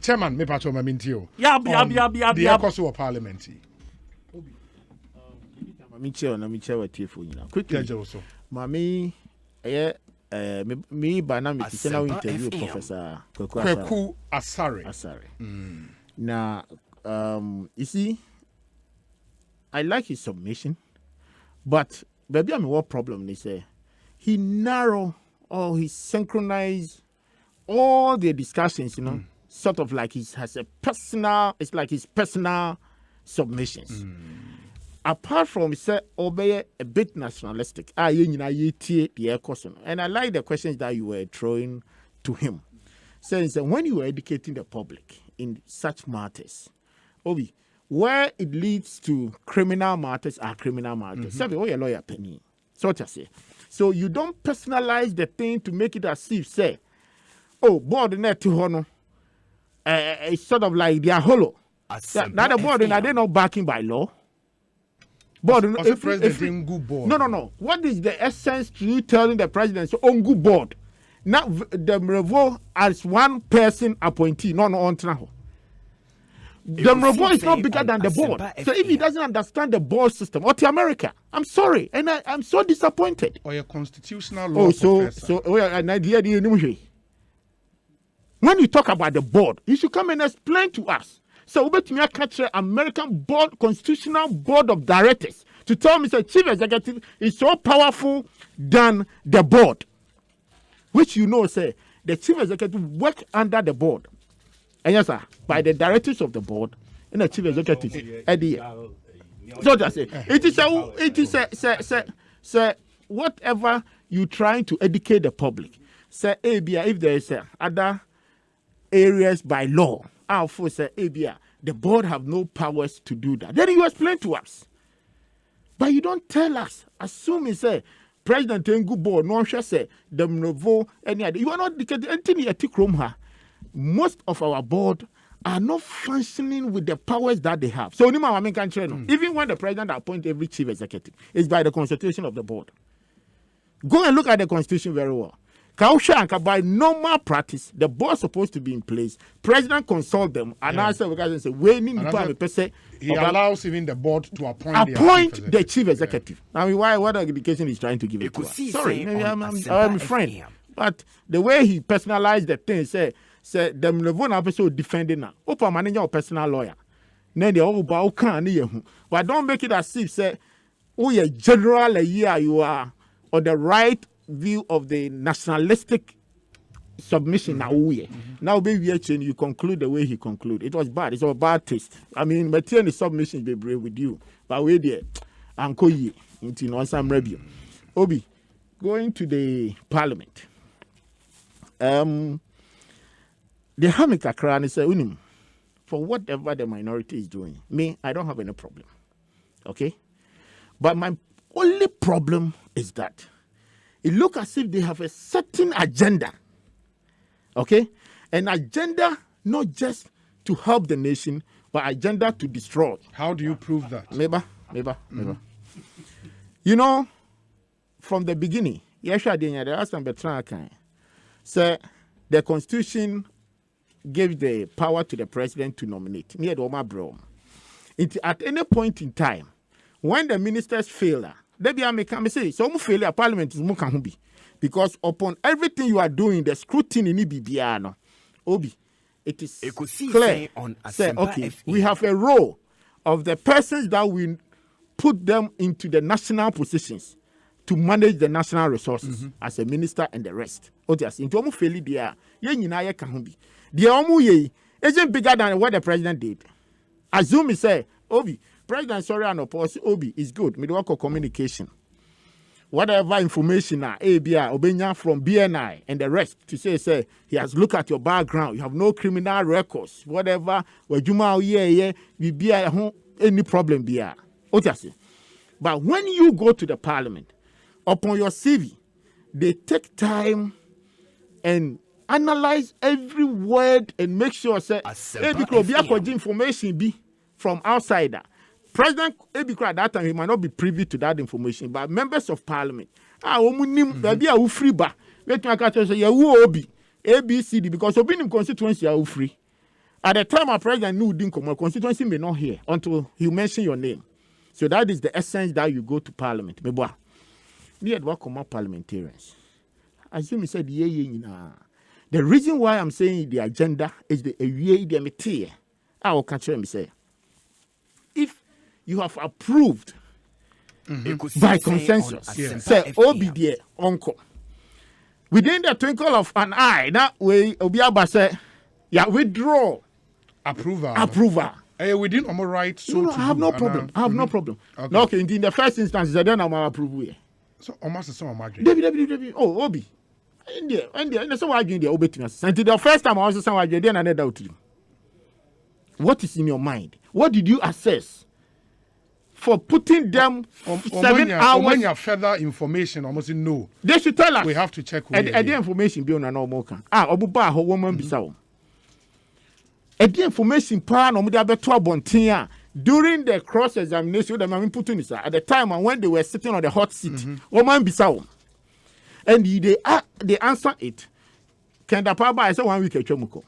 Chairman, me pacho ma mintio. Yab. The Ekosiisen Parliament. Me chair what you for quickly. Mami, me by now me send out interview Professor Kweku Asare. Now, you see, I like his submission, but baby, I mean, what problem they say? He narrow or he synchronized all the discussions, you know. Sort of like he has a personal, it's like his personal submissions. Apart from, he said, obey a bit nationalistic. And I like the questions that you were throwing to him. Saying that when you were educating the public in such matters, Obi, where it leads to criminal matters are criminal matters. Say, oh, your lawyer penny. So what I say. So you don't personalize the thing to make it as if, say, oh, board net to honor. It's sort of like they are hollow. Now the board, are they not backing by law? Board, no. What is the essence to you telling the president on good board? Now the Revo as one person appointee, no on travel. The Mrovo is not bigger than the board. So if he doesn't understand the board system, or to America, I'm sorry, and I'm so disappointed. Or a constitutional law professor. When you talk about the board, you should come and explain to us. So we me catch American board, constitutional board of directors to tell me the chief executive is so powerful than the board, which say the chief executive work under the board. And yes, sir, by the directives of the board and the chief executive. So that's it. It is whatever you trying to educate the public. Say if there is other areas by law, say the board have no powers to do that. Then you explain to us. But you don't tell us. Assuming say President Tengu board, no one say the Mrovo, any other. You are not anything. Most of our board are not functioning with the powers that they have. So even when the president appoints every chief executive, it's by the constitution of the board. Go and look at the constitution very well. By normal practice, the board is supposed to be in place. President consult them and answer and say, he allows even the board to appoint the chief executive. I mean, what education is trying to give it to us? Sorry, maybe I'm a friend. But the way he personalized the thing, say the Mlevo na person defending now. Open man your personal lawyer. Then the all about can but don't make it as if say, oh yeah, general you are on the right view of the nationalistic submission now. Now baby you conclude the way he conclude. It was bad. It's a bad taste. I mean, material submission be brave with you. But wait there, Uncle Ye into some review. Obi, going to the parliament. The Hamika Kran say for whatever the minority is doing, me, I don't have any problem. Okay? But my only problem is that it looks as if they have a certain agenda. Okay? An agenda not just to help the nation, but agenda to destroy. How do you prove that? Maybe. You know, from the beginning, say the Constitution gave the power to the president to nominate. At any point in time, when the ministers fail, they be say, so failure parliament is more because upon everything you are doing, the scrutiny in Bibiano, Obi, it is clear. Say, okay, we have a role of the persons that we put them into the national positions to manage the national resources as a minister and the rest. Into omu faili dia, ye nyina ye kahumbi. The omu ye isn't bigger than what the president did. Assume he say, Obi, President sorry and oppose Obi is good. Midwako communication. Whatever information ABI Obenya from BNI and the rest to say he has looked at your background, you have no criminal records, whatever, any problem be. But when you go to the parliament, upon your CV, they take time and analyze every word and make sure say information be from outsider. President Ebikra at that time he might not be privy to that information, but members of parliament baby are free ba wait my catch say you obi ABCD because obi in constituency are free. At the time our president knew didn't come, constituency may not hear until he mention your name. So that is the essence that you go to parliament. Meboa. Near what come parliamentarians. Assume he said the reason why I'm saying the agenda is the material. I will catch him say if you have approved by consensus, say OBD uncle. Within the twinkle of an eye, that way Obiaba say, withdraw. Approval. Within our right, so no, I have no problem. I have no problem. Okay. No, okay, in the first instance, then I'm approve. So almost the same margin. David. Oh, Obi. India. So why doing the Obi to us? Until the first time I also saw you, then I doubt you. What is in your mind? What did you assess for putting them 7 hours? When you have further information, almost no. They should tell us. We have to check. And the information be on a normal can. Obuba ho woman bisawo. And the information plan on the during the cross examination, the man put in at the time and when they were sitting on the hot seat, woman bisawo. And they answer it. Can the power I said 1 week at Chomuko,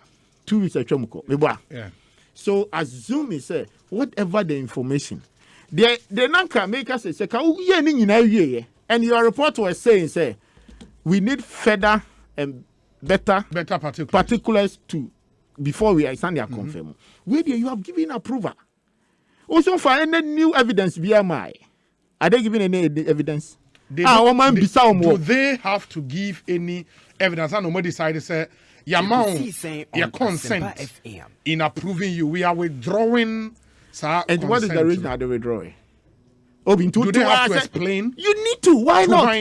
2 weeks at Chomuko. Yeah. So assume he say whatever the information, the nanka make us say and your report was saying say we need further and better particulars to before we stand there confirm. Where do you have given approval? Also for any new evidence BMI. Are they giving any evidence? Do they have to give any evidence? I know more decided say your consent in approving you. We are withdrawing. Sir, and what is the reason are they withdrawing? Do they have to explain? You need to. Why not?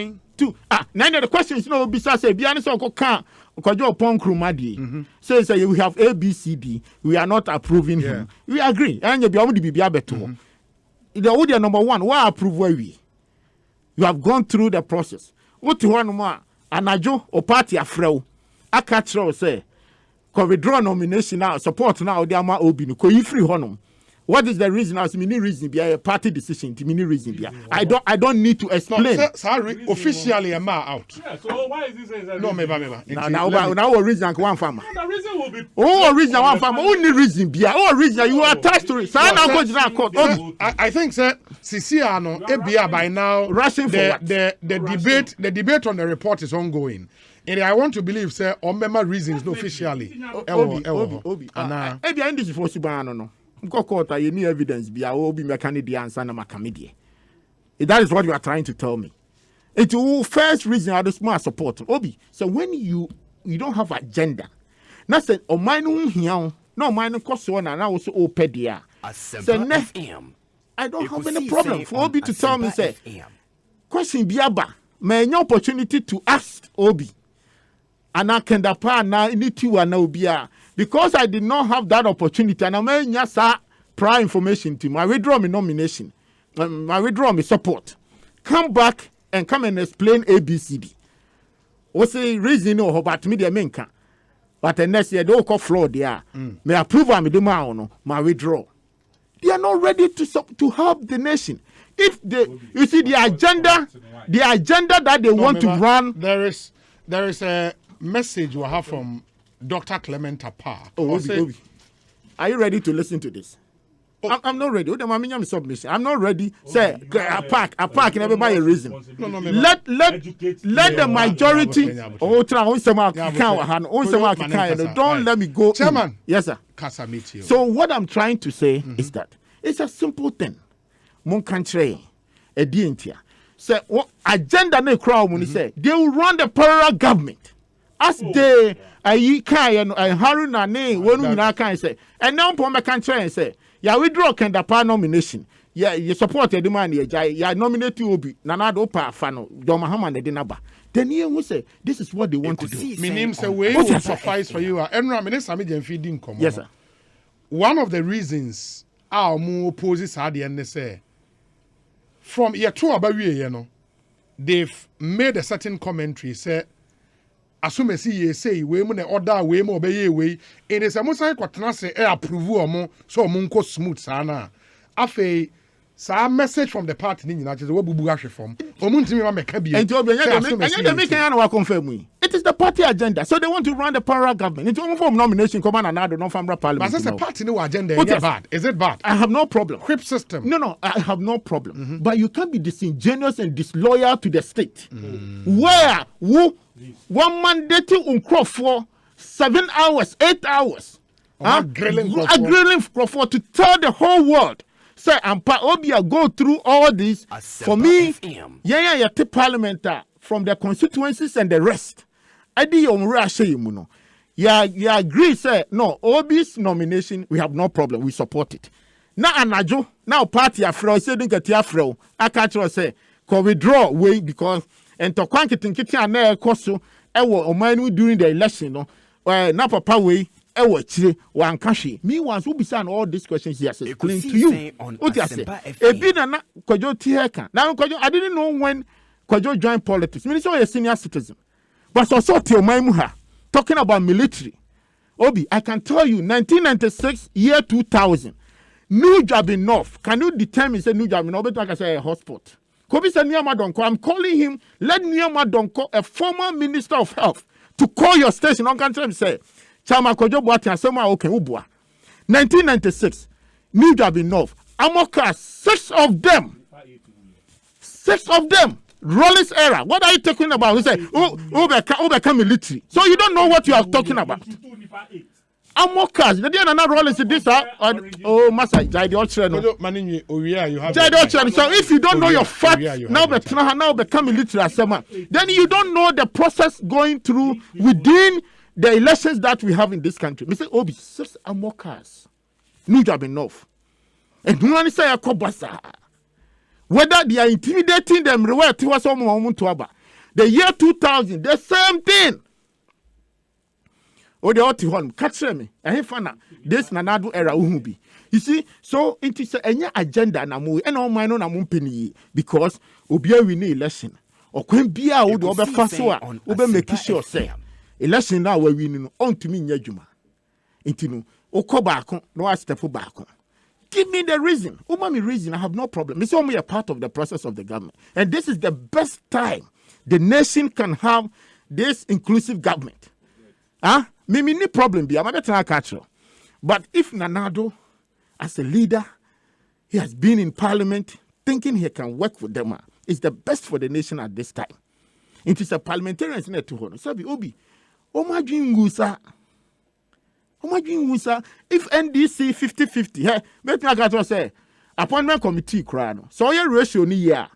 Now the question is no. Besides, say Bianis or can Kojo upon Krumadi says we have ABCD. We are not approving him. We agree. And you be able to be better. The audio number one. Why approve where we? You have gone through the process. What you want more? Anajo or party afro. I catch you say. Ko withdraw nomination now. Support now. They are my obinu. Ko you free honum. What is the reason? As many reason be a party decision. Many reason be. I don't need to explain. No, sorry, officially I'm out. Yeah, so why is this? No, maybe. Now reason one farmer. The reason will be. Oh, reason one farmer. Only reason be. Oh, reason you are attached to it. I think sir, Siciano, ABA by now. Rushing for the debate on the report is ongoing. And I want to believe, sir, on member reasons, no officially. Obi. Maybe this is for Subano, no. You need evidence. Be Obi mechanic answer na makamidie. That is what you are trying to tell me. It will first reason I just more support Obi. So when you don't have agenda, na say o mine here, no mine cost one and also open there. I don't have any problem for Obi to tell me say question biaba. May any opportunity to ask Obi. And I can na need to and Obia. Because I did not have that opportunity, and I may just prior information to my withdraw my nomination, my withdraw my support. Come back and come and explain ABCD. What's the reason or about me the main can? But the next year they all call fraud there. May approve of me the man my withdraw. They are not ready to help the nation. If they, you see the agenda that they want to run. There is a message we have from Dr. Clement Park. Obi. Are you ready to listen to this? I'm not ready. Submission. I'm not ready. Say a park and everybody a reason. Let the majority. Don't let me go. Chairman. Yes, sir. So what I'm trying to say is that it's a simple thing. Mon country, a dientia. Say what agenda ne crowd when say they will run the parallel government. As they and Haruna name when we now can say, and now Poma can try and say, yeah, we draw Kendapa nomination. Yeah, you support the man, yeah, nominate you be Nanado Pa Fano, Domahama de Dinaba. Then you will say, this is what they want to do. My name say, way will suffice for you. And Ramin feeding come. Yes, sir. One of the reasons our more opposes had the end say, from year 2 about you know, they've made a certain commentary, say, assume see say we mo na order we mo obey we it is a mo sai kwatena say approve omo so omo nko smooth sana afei sa message from the party ni nyina just we bubu ahwe from omo ntimi ma meka bi and they make an wa confirm we it is the party agenda so they want to run the parallel government into form nomination come and another non family parliament but that's a party no agenda is bad is it bad I have no problem whip system no I have no problem but you can't be disingenuous and disloyal to the state where one mandate on for 7 hours, 8 hours. Grilling for to tell the whole world. Say, I'm Obia go through all this. For me, yeah, parliament from the constituencies and the rest. I did on Russia, Yeah, agree, say, no, Obi's nomination, we have no problem, we support it. Now, Anajo, now party afro, say, don't get afro. I can't say, can withdraw way because. And to quantity and na ekoso ewo omanu during the election no na papa we ewo chire wan kahwe me once who be all these questions yes explain to you what you say e bi na Kwajo ti heka na Kwajo I didn't know when Kwajo joined politics me so a senior citizen but so ti oman ha talking about military Obi I can tell you 1996 year 2000 new job enough can you determine say new job enough better like I say a hotspot Kobi said Niyama Donko, I'm calling him, let Niyama Donko, a former minister of health, to call your station on country and say, Chama Kojo Boati and Soma okay, Ubua. 1996, New Jabi North, Amoka, 6 of them. 6 of them. Rollins era. What are you talking about? You say, become military. So you don't know what you are talking about. Amokas, the day another Rollins this oh Massa, Jai you have so if you don't know your facts, now become military, then you don't know the process going through within the elections that we have in this country. Mr. Obi, 6 Amokas, New Jabi North, and who say a Kobasa. Whether they are intimidating them, the year 2000, the same thing. Oh, the other one, catch me. This Nanado era uhubi. You see, so it is any agenda namu and all mine on a mumpini because Obia we need election. Or when Bia would over Fasoa, over make sure say election now we're winning on to me Yajuma. Intino, Okobako, no step back. Give me the reason. Umami reason, I have no problem. It's only a part of the process of the government. And this is the best time the nation can have this inclusive government. Maybe no problem be. I'm better catch. But if Nanado, as a leader, he has been in parliament thinking he can work with them, it's the best for the nation at this time. It is a parliamentarian in to hold. Sabi Obi, Omajin Gusa. If NDC 50-50, let me got to say, appointment committee crown. So your ratio ni year.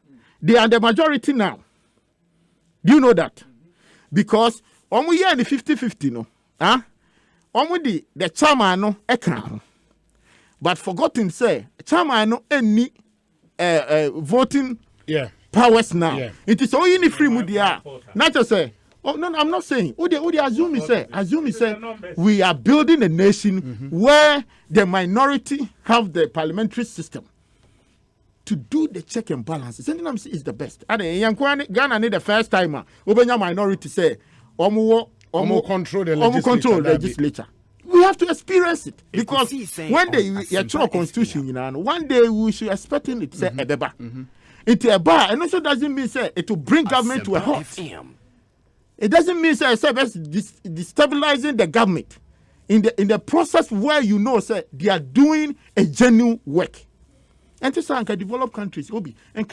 They are the majority now. Do you know that? Because we hear the 50-50 no. The chairman no ekran. But forgotten say chairman no any voting powers now. Yeah. It is only free mudia. Not to say oh no, I'm not saying. Assume say we are building a nation where the minority have the parliamentary system to do the check and balances. Something I'm saying is the best. And Ghana need the first timer. Obenya minority say control the legislature. We have to experience it because when they constitution, one day we should expecting it say ebeba. It's a bar, and also doesn't mean say it will bring government to a halt. It doesn't mean say destabilizing the government in the process where you know say they are doing a genuine work. And to say developed countries, Obi and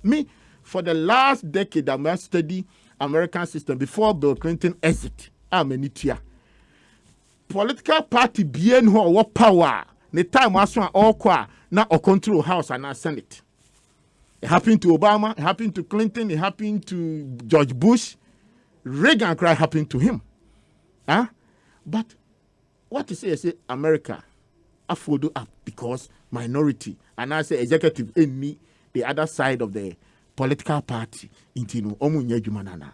me for the last decade I study American system before Bill Clinton exit. I'm a nitia. Political party bien who what power the time was all qua now or control House and now Senate. It happened to Obama, it happened to Clinton, it happened to George Bush. Reagan cry happened to him. But what to say America I follow up because minority and I say executive in me the other side of the political party intino omunye jumanana.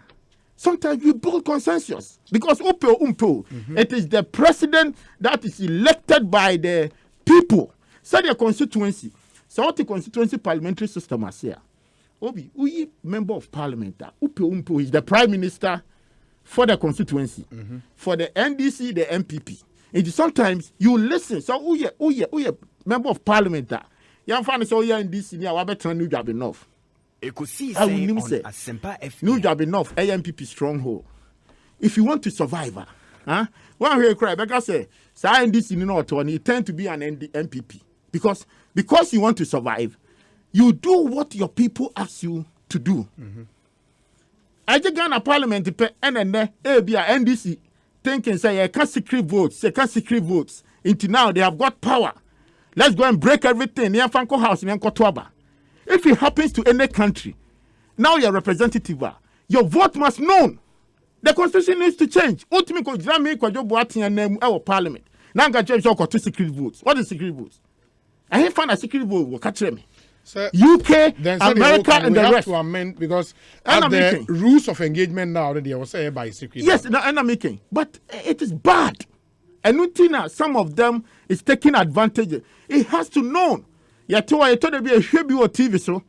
Sometimes we build consensus because it is the president that is elected by the people. So the constituency. So what the constituency parliamentary system is here. Obi, we member of parliament. Upe is the prime minister for the constituency. For the NDC, the MPP. And sometimes you listen. So uye member of parliament. You find so here in this near Wabetan New Jabi North. Ekosiisen on Asempa FM. New Jabi North, AMPP stronghold. If you want to survive, one way cry, because say NDC North one, you tend to be an MPP because you want to survive. You do what your people ask you to do. I just got a parliament and then NDC thinking say can't secret votes, Until now they have got power. Let's go and break everything. Near Fanko House in Nkotwaba. If it happens to any country, now you're representative. Your vote must known. The constitution needs to change. Ultimately, our parliament. Now got change to secret votes. What is secret votes? I ain't find a secret vote will catch me. UK, America, and the rest. To amend because the rules of engagement now already was said by secret. Yes, and I'm making, but it is bad. And some of them is taking advantage. It has to know. I told there be a Shebi or TV so.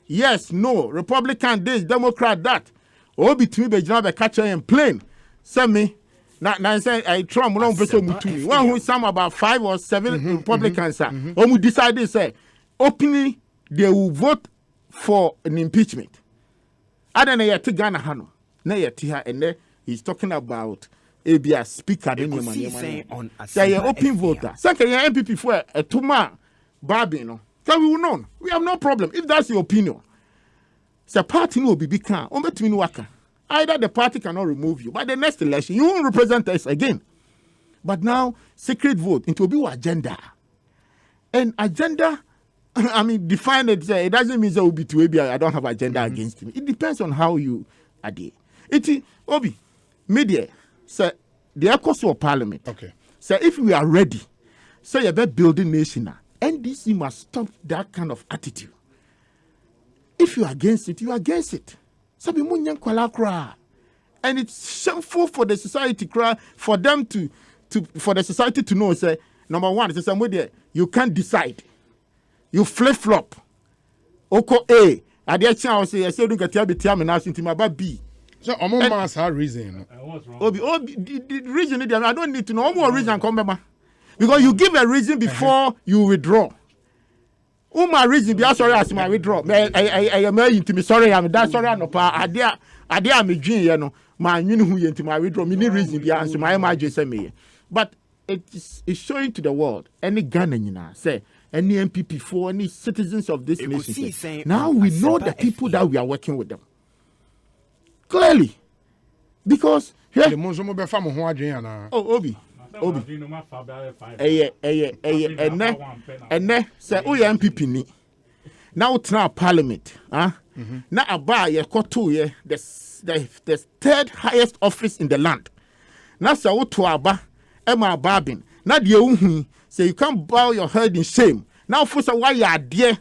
Yes, no, Republican this, Democrat that. All between the job catcher and plane. Send me. Now say I Trump no person mutumi. One who some about 5 or 7 Republicans are. Who decided say openly they will vote for an impeachment. I don't know yet Ghana Hano. Na yet here and there he's talking about ABS speaker de nyama. Say open voter. Second your MPP for a tuma Barbie so we will know. We have no problem if that's your opinion. The party will be become either the party cannot remove you, but the next election you won't represent us again. But now secret vote into be agenda. And agenda, I mean, define it. It doesn't mean that will be to ABI. I don't have agenda against him. It depends on how you are there. It Obi media say the Ekosiisen of Parliament. Okay. So if we are ready, say about building nation, NDC must stop that kind of attitude. If you are against it, you are against it. And it's shameful for the society for them for the society to know. Say number one, it's somewhere you can't decide. You flip flop. Oko A. I dare chance say I say don't get be tell me now since my B. So almost has reason. The reason I don't need to know more reason come back. Because you give a reason before you withdraw. My reason be sorry as my withdraw. I am into me sorry I'm that sorry no pa ade am dwin ye no ma nwin hu ye into my withdraw me reason be answer my imagine say me. But it's showing to the world any Ghana nyina say any MPP for any citizens of this nation say, now we know the people that we are working with them clearly because here Obi say oh ya MPP ni now try parliament na aba ye koto ye the third highest office in the land na say wo to aba ema babin na de ehun say you can't bow your head in shame now for say why you are there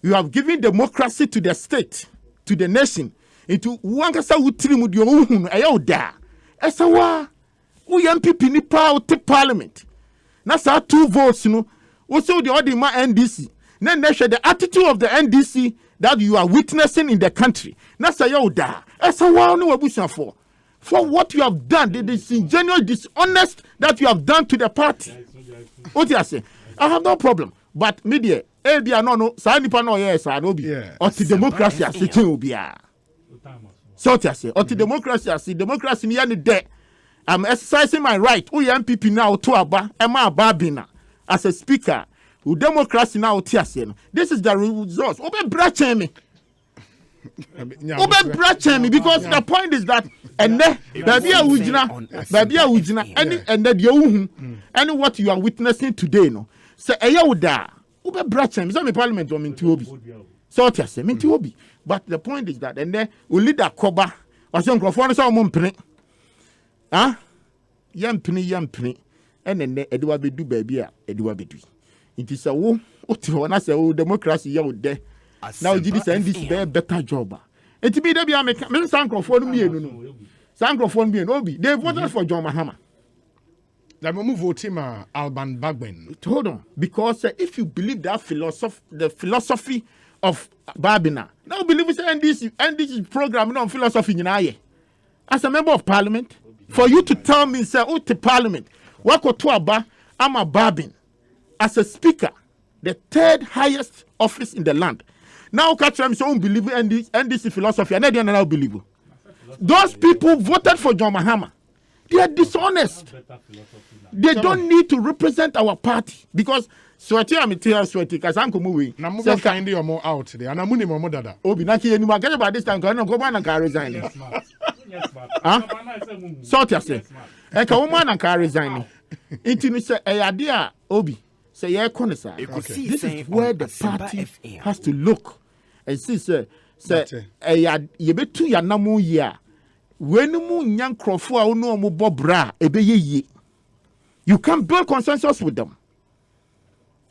you have given democracy to the state to the nation into one kasa wutiri mu de ehun ayo da esa wa we MPP ni power to parliament. Na sa 2 votes no. Also the other ma NDC. Then the attitude of the NDC that you are witnessing in the country. Na sa yo da. Esa wa no wabusan for what you have done, the disingenuous, dishonest that you have done to the party. What you say? I have no problem. But media, ebia no sa nipa no yes I no be. Or the democracy as it will be. So what you say? Or the democracy as democracy ni any day. I'm exercising my right. We MPP now to aba, Emma Babina as a speaker. Who democracy now tiasen. This is the results. Obe brachem me. Obe brachem me because the point is that and baby ujina and the and what you are witnessing today no. Say eya obe brachem. So me parliament o minti obi. So tiasen minti obi. But the point is that and then we lead a cover. Or some crofone so mo mpene. Yampini, and then Edward be do baby, Edward be do. It is a wo, when I say, oh, democracy, you're there. Now, you this and this better job. And to be there, I make Sankrofon me, no. Sankrofon me, no be. They voted for John Mahama. That we move voting Alban Bagben. Hold on, because if you believe that the philosophy of Babina, now believe it's NDC program, no philosophy in as a member of parliament. For you to tell me, say, oh, to parliament, wako to aba, I'm a Babin as a speaker, the third highest office in the land. Now, catch them, so don't believe in this philosophy. I never believe. Those people voted for John Mahama. They are dishonest. They don't need to represent our party because sweaty I'm tell sweaty because I'm moving. Na move find you more out there. And I'm money more dada. Obi na ki anymore. Get about this time. Go man and can resign. So you say. E ka woman and can resign. It ni say e idea Obi. Say ye konisa. This is where the party has to look and see say ye betu ya namu ya. When mu nyan krofo a ono mo bobra ebeye you can build consensus with them.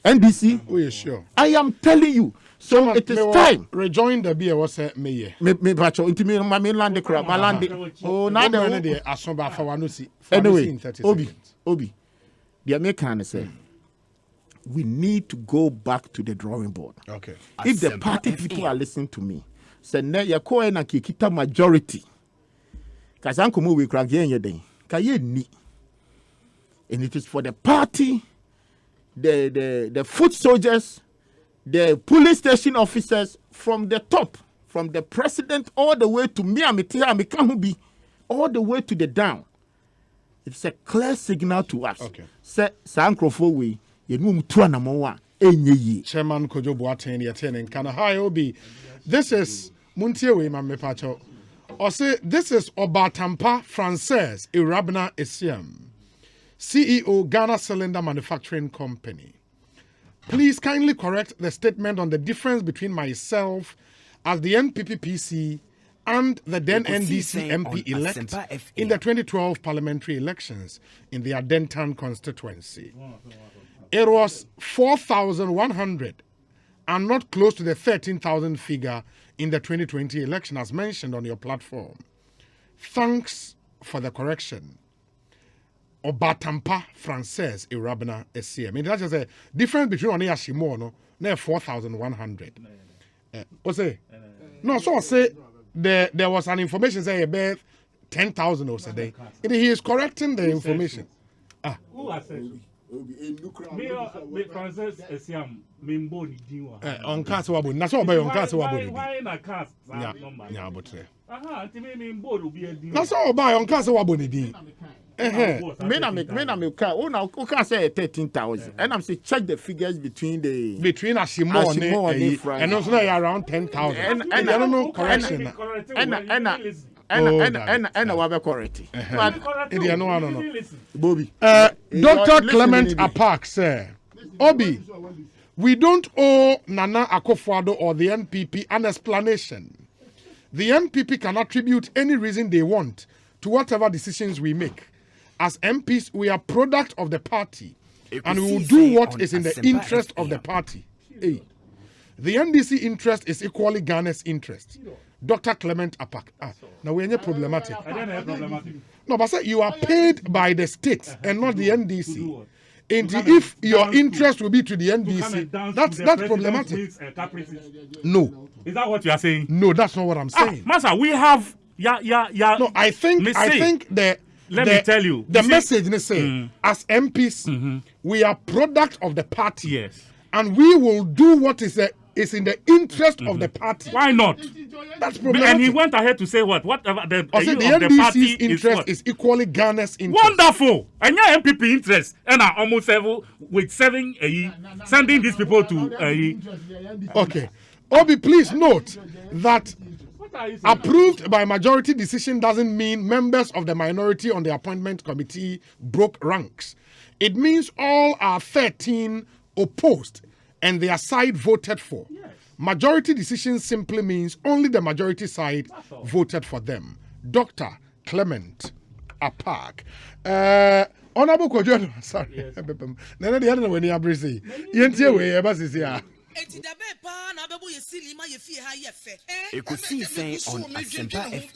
NDC, oh yeah, sure. I am telling you. So it is time. Rejoin the beer was me. Me bacho into me my mainland crap, my land. Oh, now the asomba for wanusi. Anyway, Obi. The American say we need to go back to the drawing board. Okay. If the party people are listening to me, say ne ya ko na kikita majority. Kazanko mu we crack yen yeden. Ka ye ni. And it is for the party, the foot soldiers, the police station officers from the top, from the president all the way to me, all the way to the down. it's a clear signal to us. Okay. Say Sankrofo we you mum to anamo enye Chairman Kojo Boateng yetene kana hi Obi. This is Muntie we ma mepacho. Or say this is Obatampa Frances Irabna Esiam, CEO Ghana Cylinder Manufacturing Company. Please kindly correct the statement on the difference between myself as the NPPPC and the then NDC MP elect in the 2012 parliamentary elections in the Adentan constituency. It was 4,100 and not close to the 13,000 figure in the 2020 election as mentioned on your platform. Thanks for the correction. Obatampa Frances Irabna Esia. I mean, that's just a difference between Oni Ashimo, no, 4,100. What's it? No, so I say there was an information say about 10,000 or so day. He is correcting the information. Who has said me Frances Esiam membo ni dinwa. On cast wabo. Na so obey on cast wabo. Why na cast number? Yeah, but Anti me membo do be a dinwa. na so obey on cast wabo ni din. Me na me car. Oh, now Oka say 13,000. And I'm say check the figures between Ashimo and also around 10,000. And I don't know correction. And wabe correct. But no. Bobby. Dr. Clement Apak said, Obi, we don't owe Nana Akufo-Addo or the NPP an explanation. The NPP can attribute any reason they want to whatever decisions we make. As MPs, we are product of the party, and we will do what is in the interest of the party. Hey. The NDC interest is equally Ghana's interest. Dr. Clement Apak. Now we are problematic. No, but say you are paid by the state and not the NDC. And if your interest will be to the NDC, that's problematic. No. Is that what you are saying? No, that's not what I'm saying. Master, we have No, I think let me tell you. The message they say, as MPs, we are product of the party. Yes. And we will do what is in the interest of the party. Why not? That's problematic. And he went ahead to say what? Whatever the NDC's interest is equally Ghana's interest. Wonderful. And your MPP interest and are almost sending these people to Okay. Obi, please note that approved by majority decision doesn't mean members of the minority on the appointment committee broke ranks. It means all are 13 opposed and their side voted for. Yes. Majority decision simply means only the majority side voted for them. Dr. Clement Apak. Honorable Kojo, sorry. Nana the other when you are busy. Ekosiisen on Asempa FM.